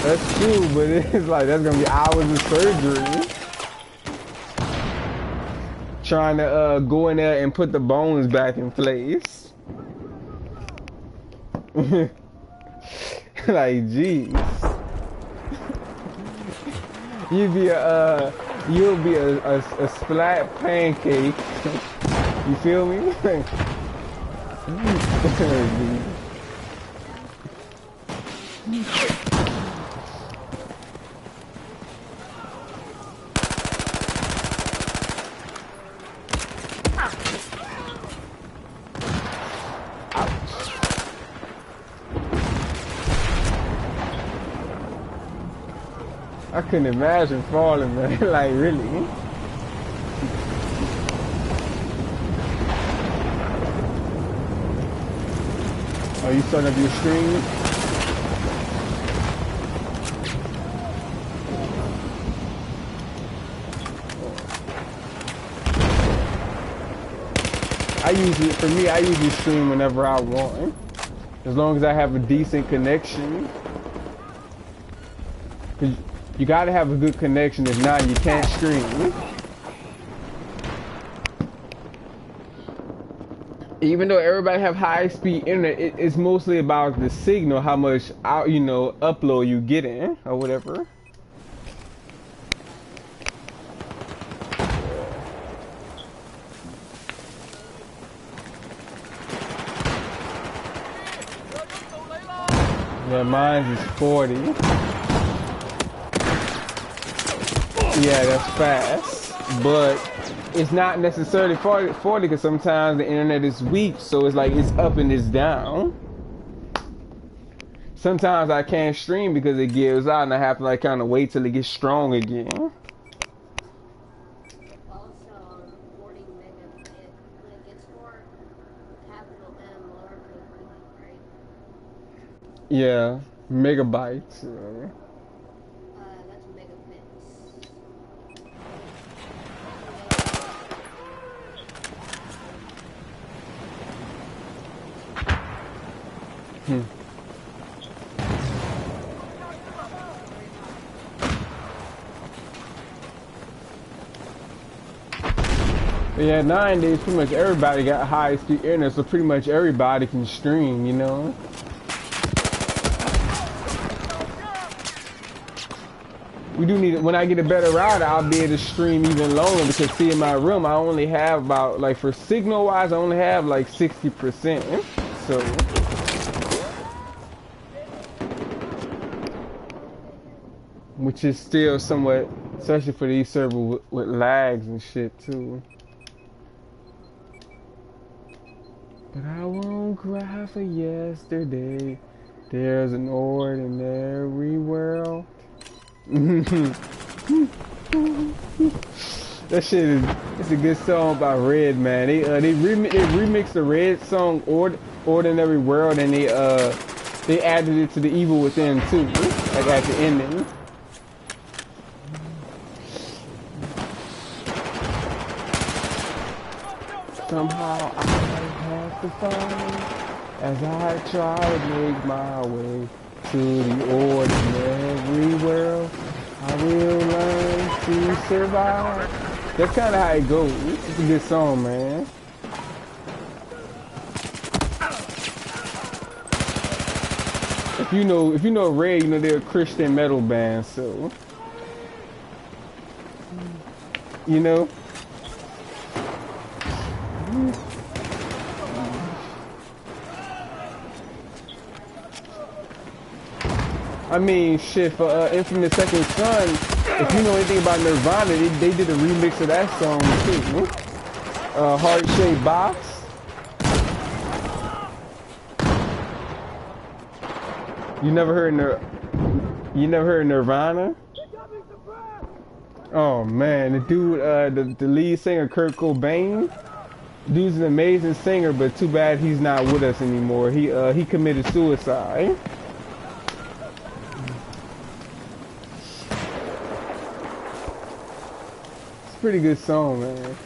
That's true, but it's like that's gonna be hours of surgery. Trying to go in there and put the bones back in place. Like, jeez. You'll be a splat pancake. You feel me? I couldn't imagine falling, man. Like, really? Are you starting up your stream? I usually stream whenever I want. As long as I have a decent connection. 'Cause you gotta have a good connection, if not, you can't stream. Even though everybody have high-speed internet, it's mostly about the signal, how much upload you get in or whatever. Yeah, mine is 40. Yeah, that's fast, but it's not necessarily 40 because sometimes the internet is weak, so it's like it's up and it's down. Sometimes I can't stream because it gives out and I have to like kind of wait till it gets strong again. Also, 40 megabit, when it gets more capital M, lowercase b, right? Yeah, megabytes. That's megabits. Yeah, nowadays pretty much everybody got high-speed internet, so pretty much everybody can stream, you know? We do need it. When I get a better router, I'll be able to stream even longer because see in my room, I only have about, like for signal-wise, I only have like 60%, so. Which is still somewhat, especially for these servers with lags and shit too. But I won't cry for yesterday. There's an ordinary world. That shit is, it's a good song by Red, man. They remixed the Red song Ordinary World and they added it to the Evil Within too, like at the ending. Somehow I have to find as I try to make my way to the ordinary world. I will learn to survive. That's kind of how it goes. It's a good song, man. If you know Red, you know they're a Christian metal band, so you know. I mean, shit, for Infamous Second Son, if you know anything about Nirvana, they did a remix of that song too. Heart-Shaped Box. You never heard Nirvana? Oh man, the dude, the lead singer Kurt Cobain. Dude's an amazing singer, but too bad he's not with us anymore. He committed suicide. It's a pretty good song, man.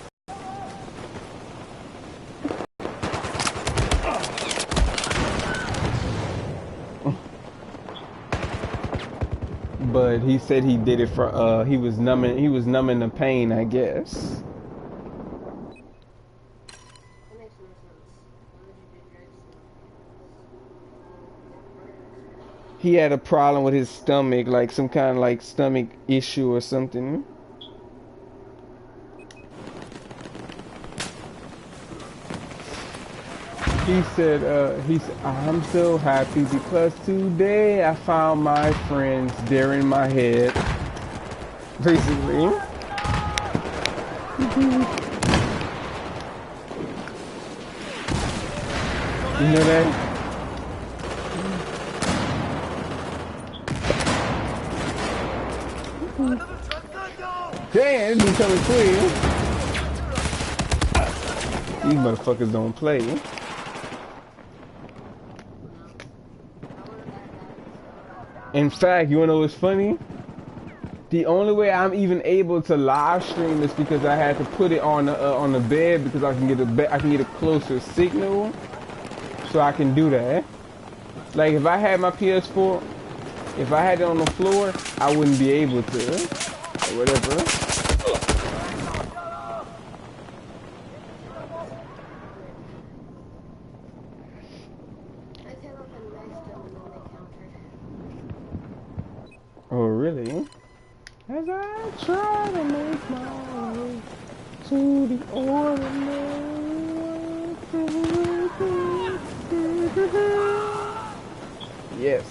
But he said he did it for he was numbing the pain, I guess. That makes no sense. Why would you do drugs? he had a problem with his stomach, like some kind of like stomach issue or something. He said, I'm so happy because today I found my friends there in my head. Basically. You know that? Damn, this dude coming quick. These motherfuckers don't play. In fact, you wanna know what's funny? The only way I'm even able to live stream is because I had to put it on the bed because I can get a closer signal, so I can do that. Like if I had my PS4, if I had it on the floor, I wouldn't be able to, or whatever. I came up and knifed them and then they countered. Oh really? As I try to make my way to the ordinary. Yes.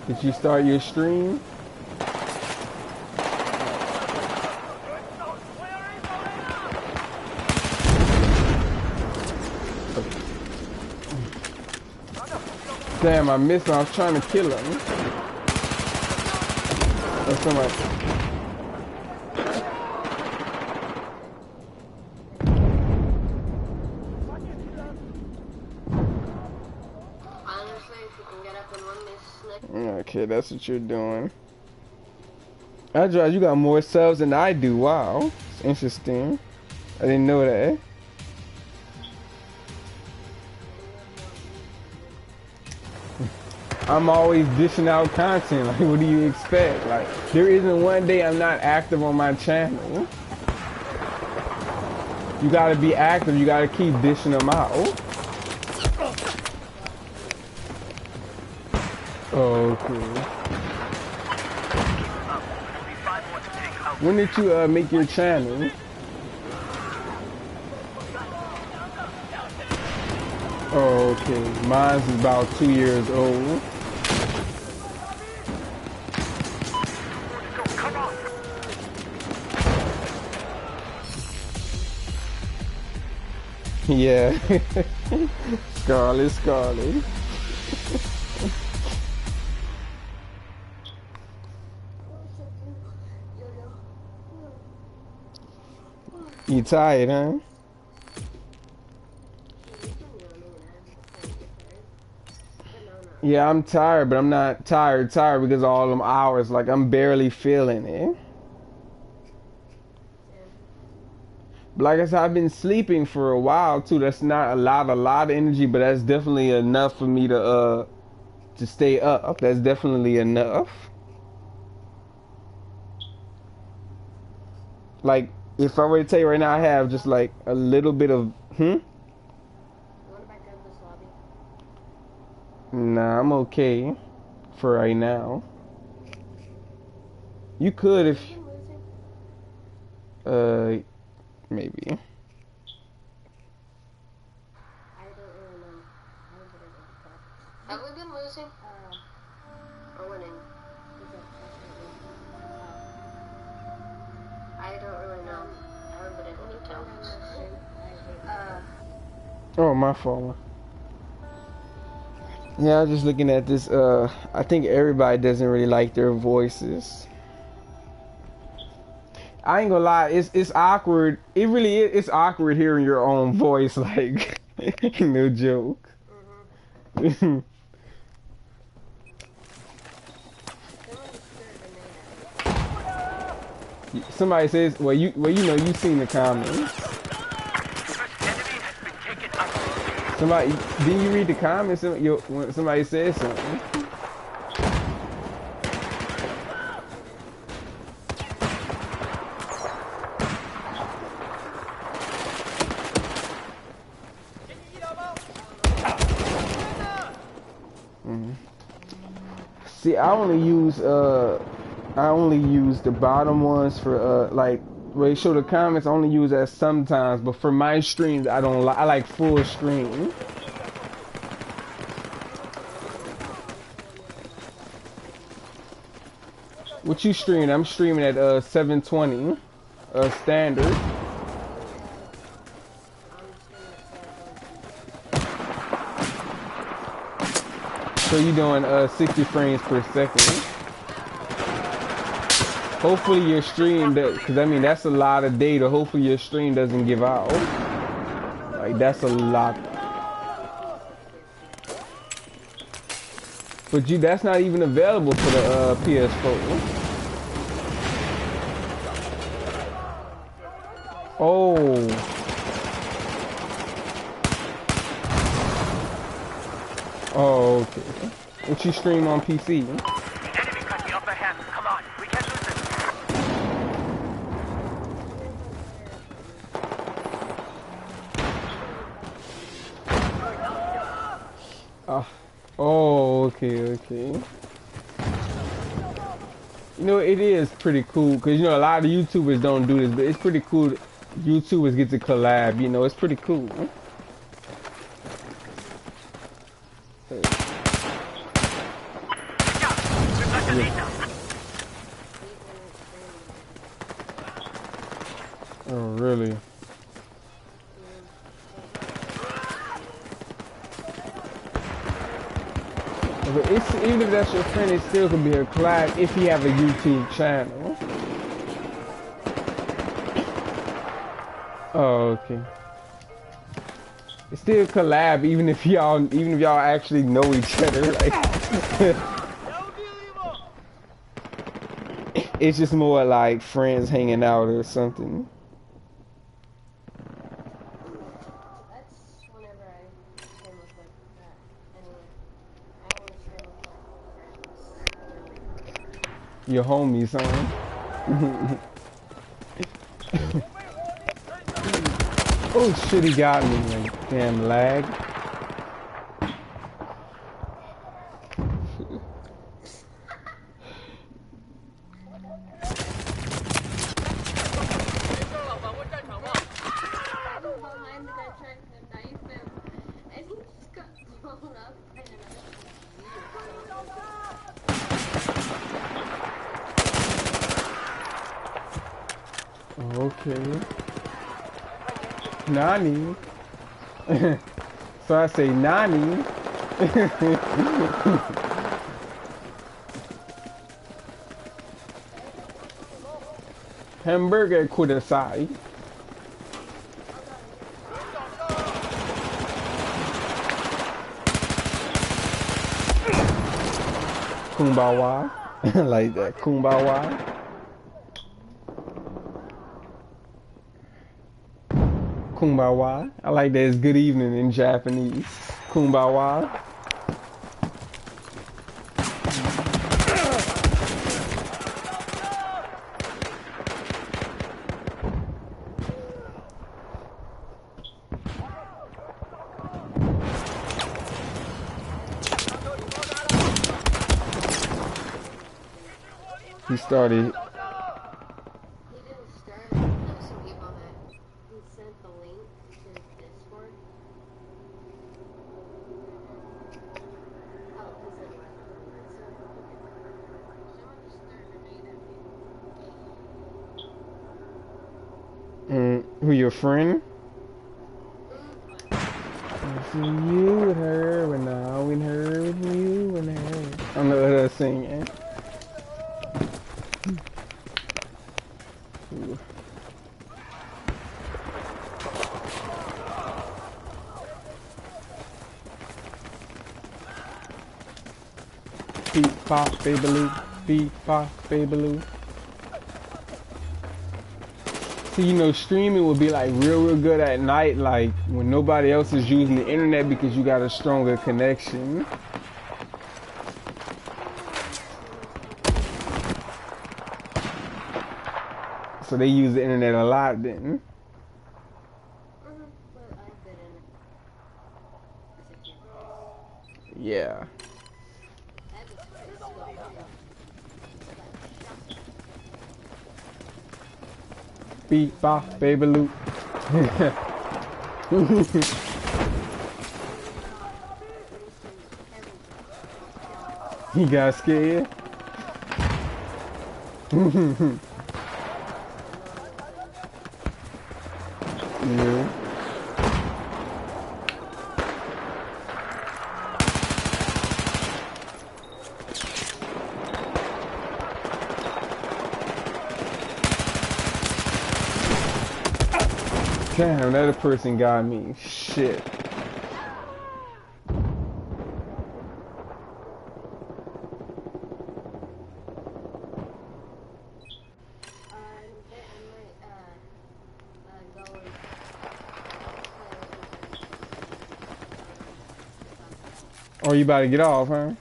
Did you start your stream? Damn, I missed him. I was trying to kill him. Or somebody. Honestly, if you can get up and win this next. Okay, that's what you're doing. Adra, you got more subs than I do. Wow. It's interesting. I didn't know that. I'm always dishing out content. Like, what do you expect? Like, there isn't one day I'm not active on my channel. You gotta be active. You gotta keep dishing them out. Okay. When did you make your channel? Okay, mine's about 2 years old. Yeah. Scarlet. You tired, huh? Yeah, I'm tired, but I'm not tired because of all them hours. Like, I'm barely feeling it. But like I said, I've been sleeping for a while too. That's not a lot of energy, but that's definitely enough for me to stay up. That's definitely enough. Like, if I were to tell you right now, I have just like a little bit of Nah, I'm okay for right now. You could if maybe. I don't really know. Have we been losing? Or winning? I don't really know. I haven't been able to tell. Oh, my fault. Yeah, I was just looking at this. I think everybody doesn't really like their voices. I ain't gonna lie, it's awkward. It really is. It's awkward hearing your own voice. Like, no joke. Somebody says, well, you know, you seen the comments. Somebody, didn't you read the comments when somebody said something? See, I only use the bottom ones for like where they show the comments. I only use that sometimes, but for my streams, I don't like. I like full screen. What you streaming? I'm streaming at 720 standard. So you doing 60 frames per second. Hopefully your stream, because I mean that's a lot of data. Hopefully your stream doesn't give out. Like that's a lot. But that's not even available for the PS4. Oh. Oh, okay. What you stream on PC? The enemy got the upper hand. Come on, we can't lose it. Oh, okay. You know, it is pretty cool because you know a lot of YouTubers don't do this, but it's pretty cool. That YouTubers get to collab. You know, it's pretty cool. Oh, really? But it's, even if that's your friend, it still can be a collab if you have a YouTube channel. Oh, okay. It's still a collab even if y'all actually know each other. Like, it's just more like friends hanging out or something. That's whenever I stream with like that. Anyway, I want to stream with like friends. Your homies, huh? Oh shit, he got me. Like, damn lag. Behind the guy trying to knife him, and he just got blown up by another Okay. Nani. So I say Nani. Hamburger kudasai. Kumbawa. Like that. Kumbawa. Kumbawa. I like that it's good evening in Japanese. Kumbawa. He started. He didn't start it. So he sent the link to his Discord. Oh, because it was someone just threw a grenade at me. Who, your friend? I see you with her, when I with her, with you and her. I don't know what I was singing. Beep pop babaloo, beep pop babaloo. See, you know, streaming would be like real good at night, like when nobody else is using the internet because you got a stronger connection. So they use the internet a lot then. But I have good internet. Yeah. I have this beat, bop, baby loop. He got scared. Yeah. Damn, that person got me. Shit. Oh, you about to get off, huh?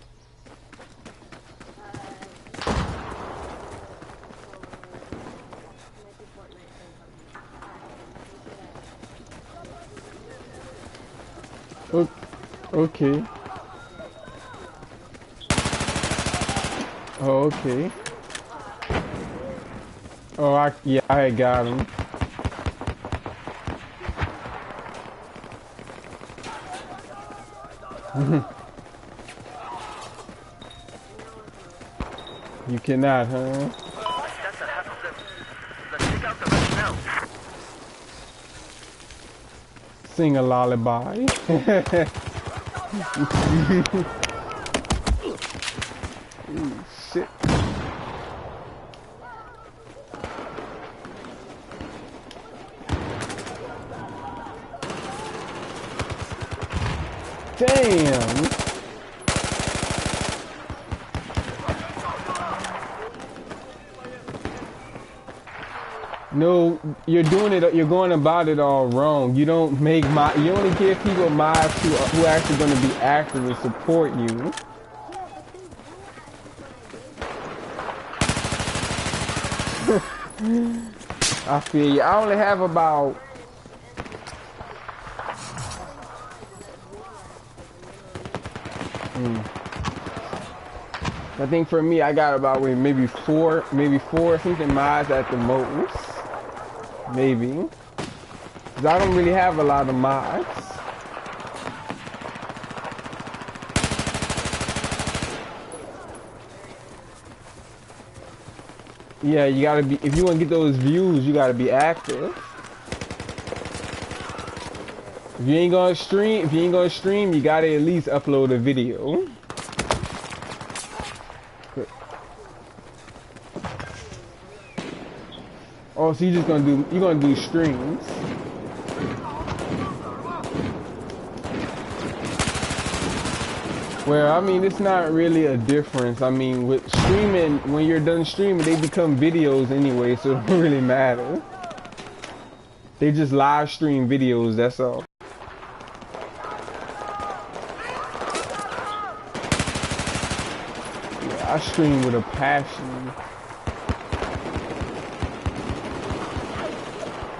Okay. Oh, okay. Oh, yeah, I had got him. You cannot, huh? That's a half of them. Let's take out the rest now. Sing a lullaby. Ooh, shit. Damn. No, you're doing it. You're going about it all wrong. You don't make you only give people mods who are actually going to be active and support you. I feel you. I only have about. I think for me, I got about maybe four something mods at the most. Maybe. 'Cause I don't really have a lot of mods. Yeah, you gotta be, if you wanna get those views, you gotta be active. If you ain't gonna stream, you gotta at least upload a video. Oh, so you're gonna do streams. Well, I mean, it's not really a difference. I mean, with streaming, when you're done streaming, they become videos anyway, so it don't really matter. They just live stream videos, that's all. Yeah, I stream with a passion.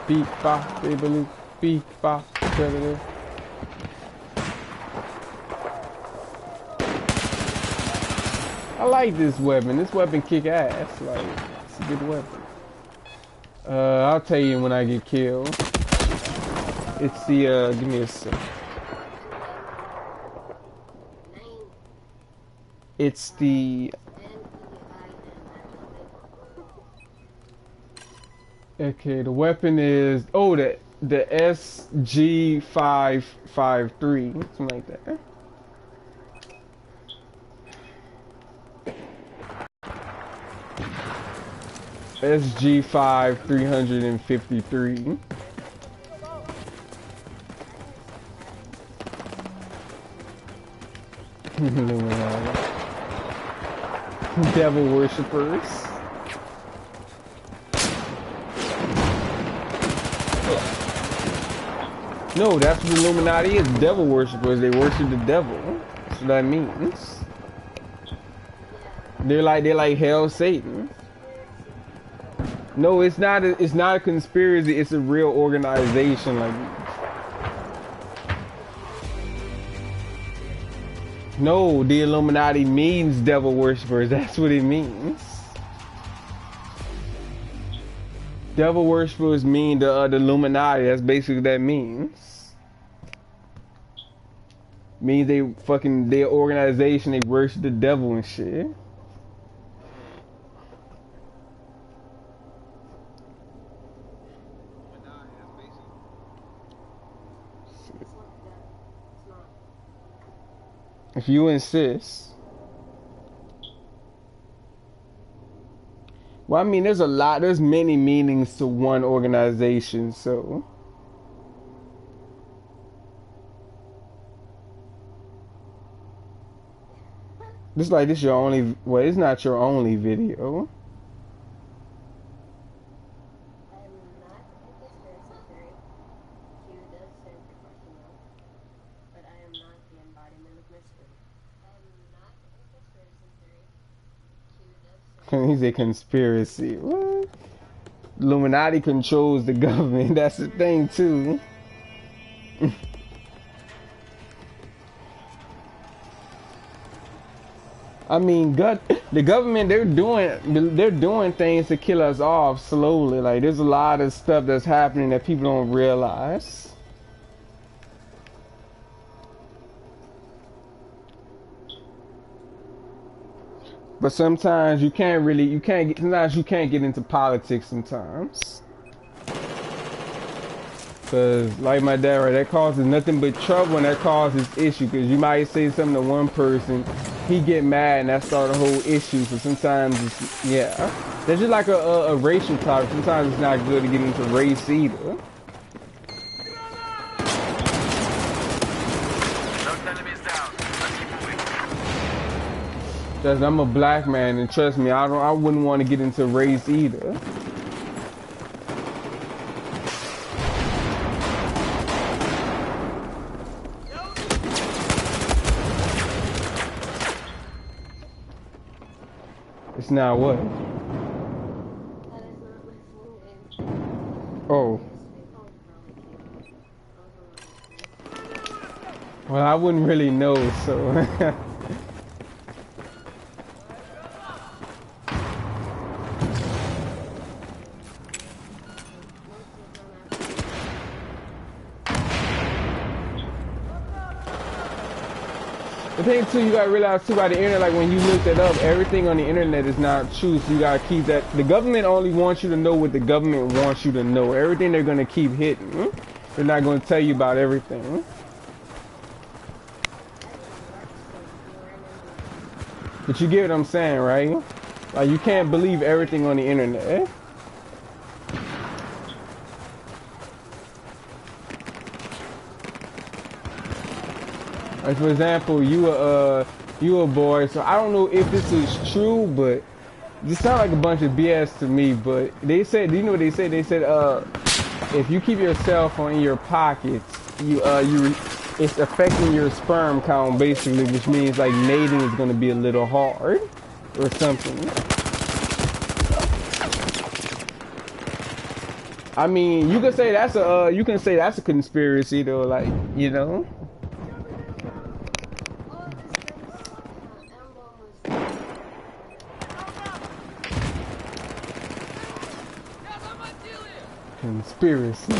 Beep bop, baby loop, beep bop, baby. I like this weapon. This weapon kick ass. Like, it's a good weapon. I'll tell you when I get killed. It's the give me a sec. It's the. Okay, the weapon is the SG553, something like that. SG5 353. Devil worshippers. No, that's what the Illuminati is. Devil worshippers. They worship the devil. That's what that means. They're like hell Satan. No, it's not a conspiracy. It's a real organization. Like, no, the Illuminati means devil worshippers. That's what it means. Devil worshippers mean the Illuminati. That's basically what that means. Means they fucking their organization. They worship the devil and shit. It's not that. It's not. If you insist. Well, I mean, there's many meanings to one organization, so. This your only, well, it's not your only video. I am not a conspiracy theory. Q does stand for question mark. But I am not the embodiment of mystery. I am not a conspiracy theory. Q does stand He's a conspiracy. What? Illuminati controls the government. That's the thing, too. I mean, the government, they're doing things to kill us off slowly. Like, there's a lot of stuff that's happening that people don't realize. But sometimes sometimes you can't get into politics sometimes. Cause like my dad, right, that causes nothing but trouble and that causes issue. Cause you might say something to one person, he get mad and that start a whole issue. So sometimes it's, yeah. That's just like a racial topic. Sometimes it's not good to get into race either. Those enemies down. Let's keep moving. Cause I'm a black man and trust me, I wouldn't want to get into race either. It's not what? That is not my full name. Oh. They call it Girly Q. Well, I wouldn't really know, so. The thing too, you gotta realize too about the internet, like when you look it up, everything on the internet is not true, so you gotta keep that. The government only wants you to know what the government wants you to know. Everything they're gonna keep hidden. They're not gonna tell you about everything. But you get what I'm saying, right? Like you can't believe everything on the internet. Like for example, you a boy, so I don't know if this is true, but this sounds like a bunch of BS to me. But they said, do you know what they said? They said, if you keep your cell phone in your pockets, it's affecting your sperm count basically, which means like mating is gonna be a little hard or something. I mean, you can say that's a conspiracy though, like, you know. Conspiracy.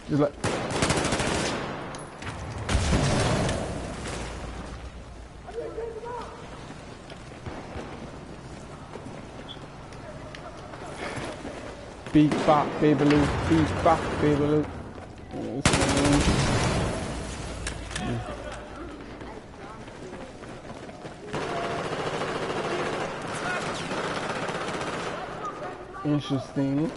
Just like. Beep bop baby loop, beep bop baby loop. Interesting.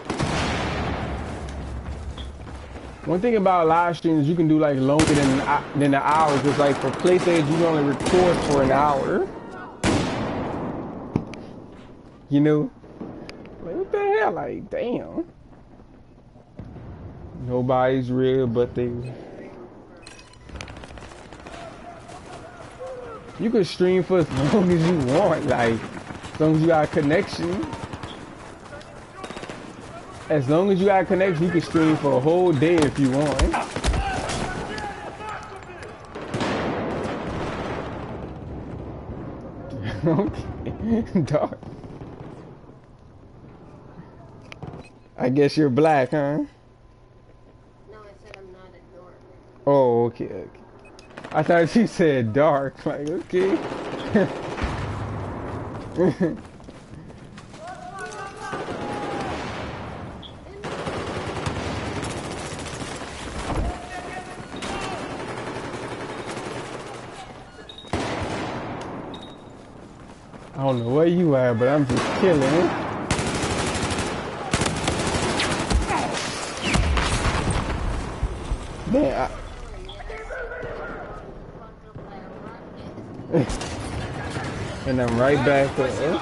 One thing about live streams, you can do like longer than the hours. It's like for PlayStation, you can only record for an hour. You know? Like, what the hell? Like, damn. Nobody's real, but they. You can stream for as long as you want, like, as long as you got a connection. As long as you got a connection, you can stream for a whole day if you want. Okay, dog. I guess you're black, huh? No, I said I'm not a dork. Oh, okay, okay. I thought you said dark. Like, okay. I don't know where you at, but I'm just killing. Man, and I'm right back there.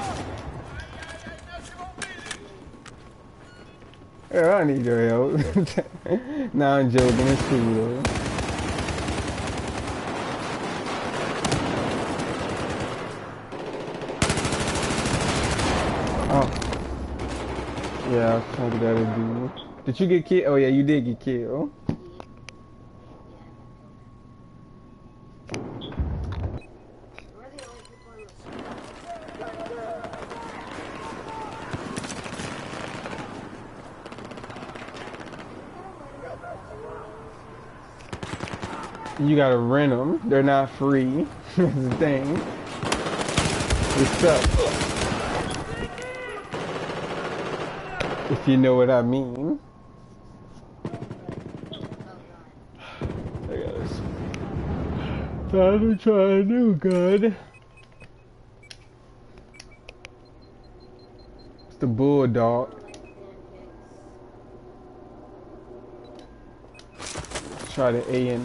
Yeah, I need your help. Nah, I'm joking. It's cool though. Oh. Yeah, I was trying to get that dude. Did you get killed? Oh yeah, you did get killed. We're the only people in the school. You gotta rent them. They're not free. That's the thing. It sucks. If you know what I mean. I guess. Time to try a new gun. It's the Bulldog. Try the AN.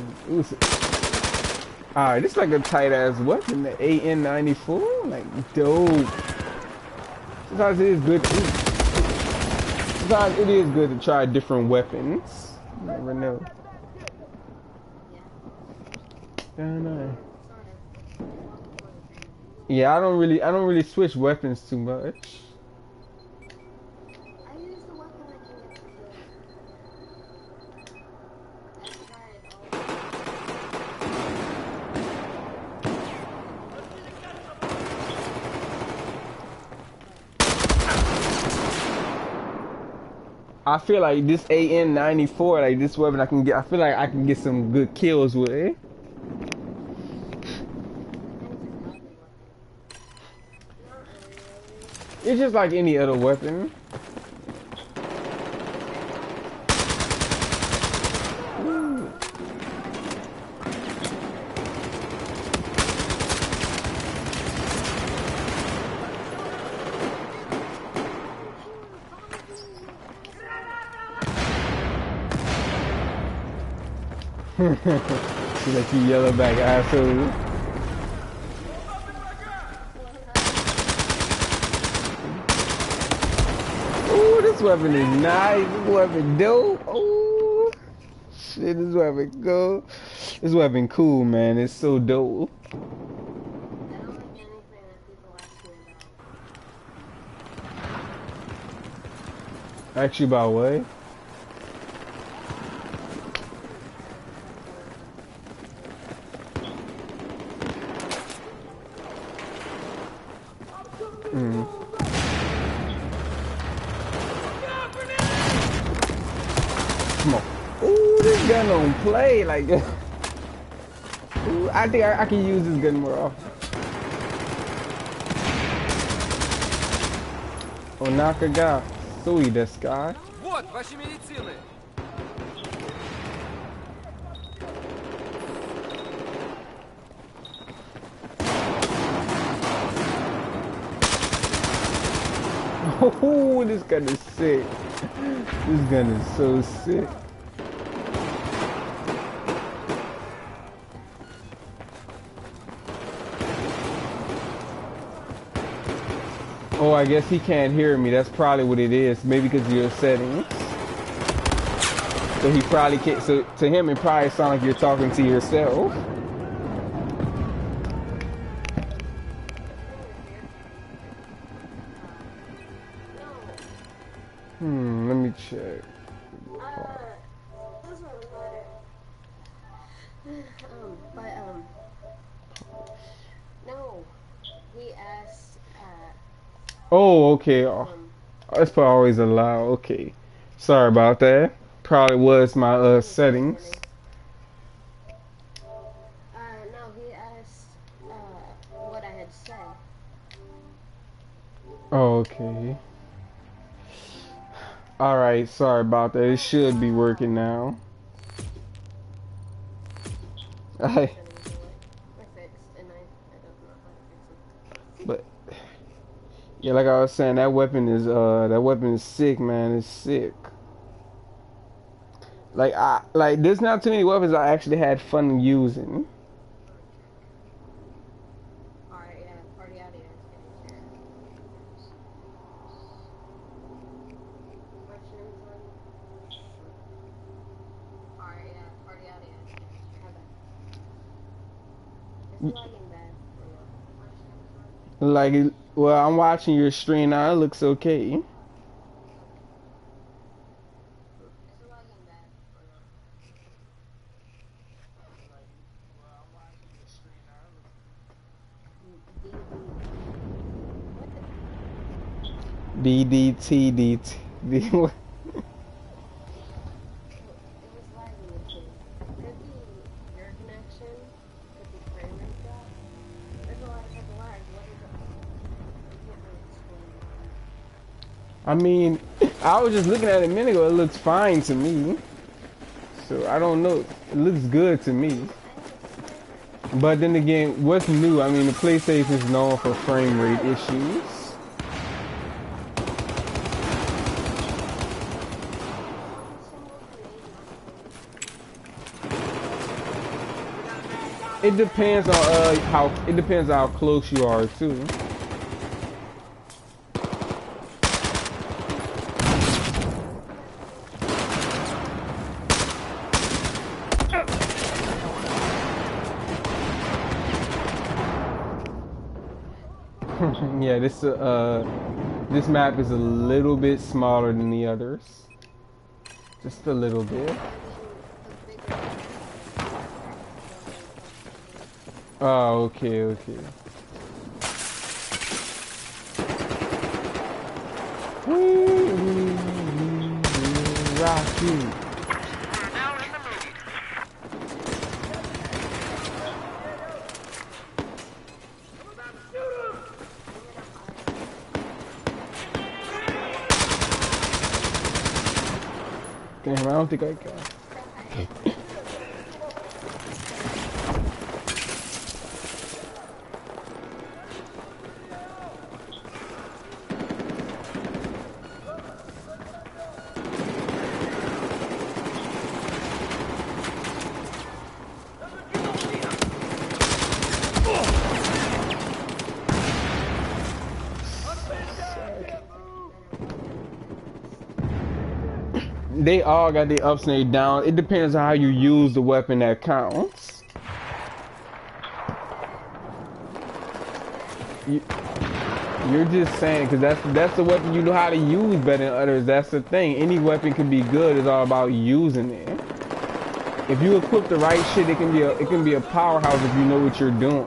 Alright, this is like a tight ass weapon, the AN-94. Like, dope. Sometimes it is good. Sometimes it is good to try different weapons. You never know. Yeah, I don't really switch weapons too much. I use the weapon I can get for I feel like this AN-94, like this weapon I feel like I can get some good kills with it. It's just like any other weapon. She let you yellow back, asshole. Ooh, this weapon is nice. This weapon dope. Ooh, shit, this weapon cool. This weapon cool, man. It's so dope. I don't like anything that people ask me about. Ask you about what? Come on. Ooh, this gun don't play like. Ooh, I think I can use this gun more often. Onaka Sui desu ka? Вот ваши медицины. Oh, this gun is sick. This gun is so sick. Oh, I guess he can't hear me. That's probably what it is. Maybe because of your settings. So he probably can't. So to him, it probably sounds like you're talking to yourself. Let me check. Doesn't really matter. No, he asked, Oh, okay. Oh, that's probably always allowed. Okay. Sorry about that. Probably was my settings. No, he asked what I had said. Okay. Alright, sorry about that. It should be working now. I I fixed, and I don't know how to fix it. but yeah, like I was saying, that weapon is sick, man. It's sick. Like there's not too many weapons I actually had fun using. Alright, yeah, party out here. What's your name, son? Alright, yeah, party out here. How bad? It's lagging bad. Like, well, I'm watching your stream now. It looks okay. It's lagging bad. BDTDT. It was lagging too. Could be your connection. Could be frame rate drop. There's a lot of type of lag. What is it? I can't really explain. I mean, I was just looking at it a minute ago. It looks fine to me. So I don't know. It looks good to me. But then again, what's new? I mean, the PlayStation is known for frame rate issues. It depends on how close you are too. Yeah, this map is a little bit smaller than the others. Just a little bit. Oh, okay, okay. Rocky. Now in the mood. Damn, I don't think I got. They all got their ups and their downs. It depends on how you use the weapon that counts. You're just saying, because that's the weapon you know how to use better than others. That's the thing. Any weapon can be good. It's all about using it. If you equip the right shit, it can be a powerhouse if you know what you're doing.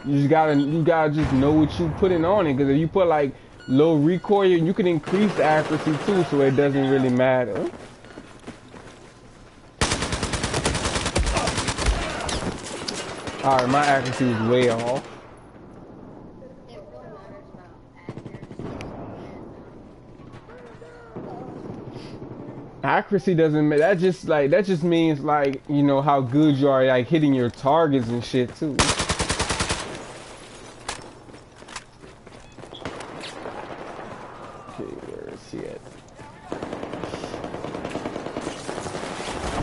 You gotta just know what you putting on it, because if you put like low recoil, you can increase the accuracy too, so it doesn't really matter. Alright, my accuracy is way off. It really matters about Accuracy doesn't matter. That just means like, you know, how good you are like hitting your targets and shit too. Okay, where is he at?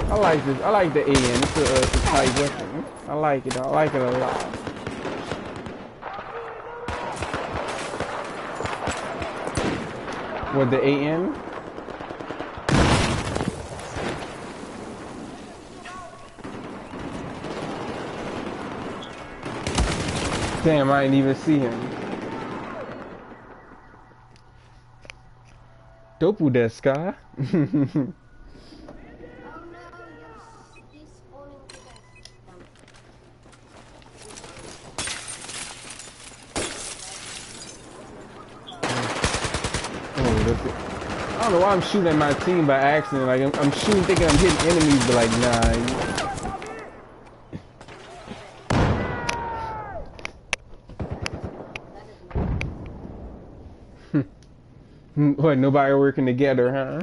I like this. I like the AN. It's a tight weapon. I like it. I like it a lot. What, the AN? Damn, I didn't even see him. Dopu desu ka? that's it. I don't know why I'm shooting at my team by accident. Like I'm shooting thinking I'm hitting enemies, but like nah. What? Nobody working together, huh?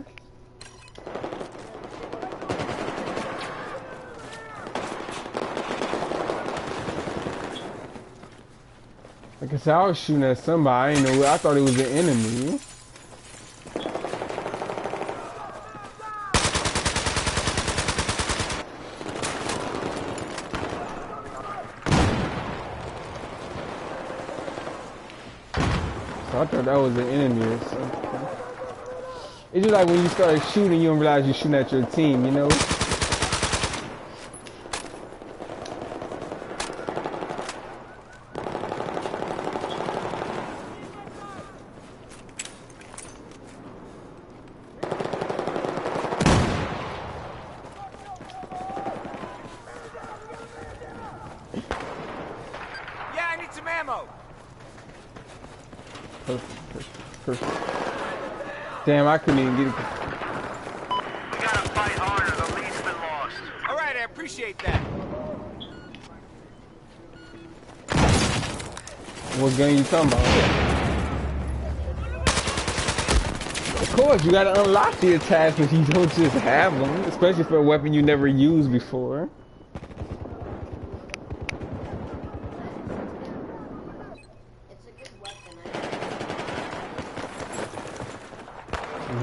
Like I said, I was shooting at somebody. I didn't know. I thought it was an enemy. So I thought that was an enemy or something. It's just like when you start shooting, you don't realize you're shooting at your team, you know? Yeah, I need some ammo. Perfect. Damn, I couldn't even get it. We gotta fight harder. The lead's been lost. All right, I appreciate that. What gun you talking about? Of course, you gotta unlock the attachments. You don't just have them, especially for a weapon you never used before. It's a good weapon.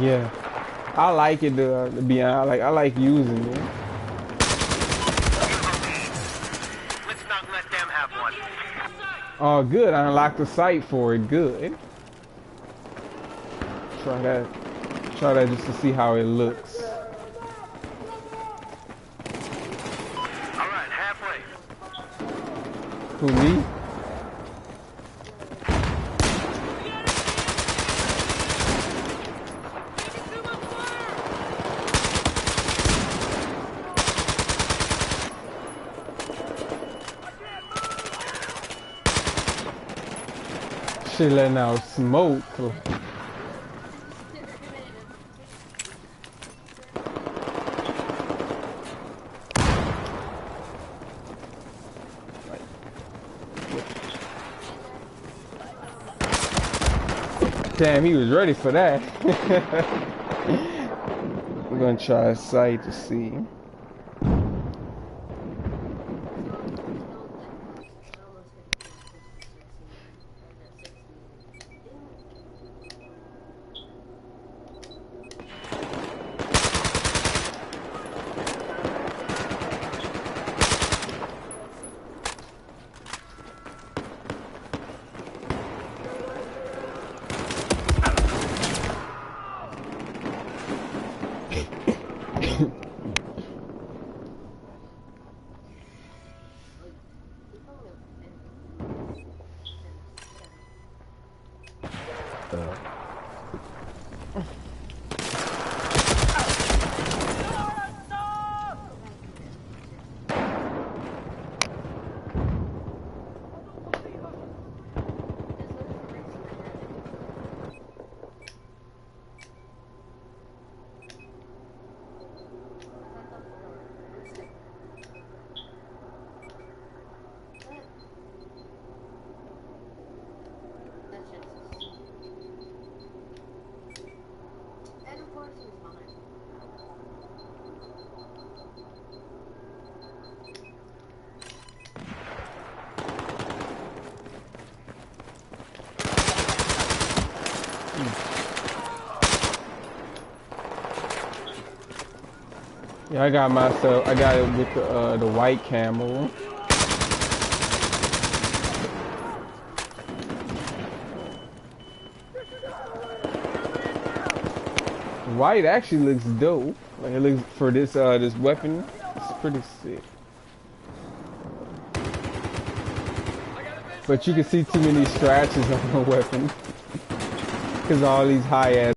Yeah, I like it to be honest. I like using it. Let's not let them have one. Oh, good. I unlocked the sight for it. Good. Try that. Try that just to see how it looks. All right, halfway. Who, me? Shit letting out smoke. Damn, he was ready for that. We're gonna try a sight to see. And of course, he's mine. Yeah, I got it with the white camo. White actually looks dope. Like it looks for this weapon. It's pretty sick. But you can see too many scratches on the weapon because all these high ass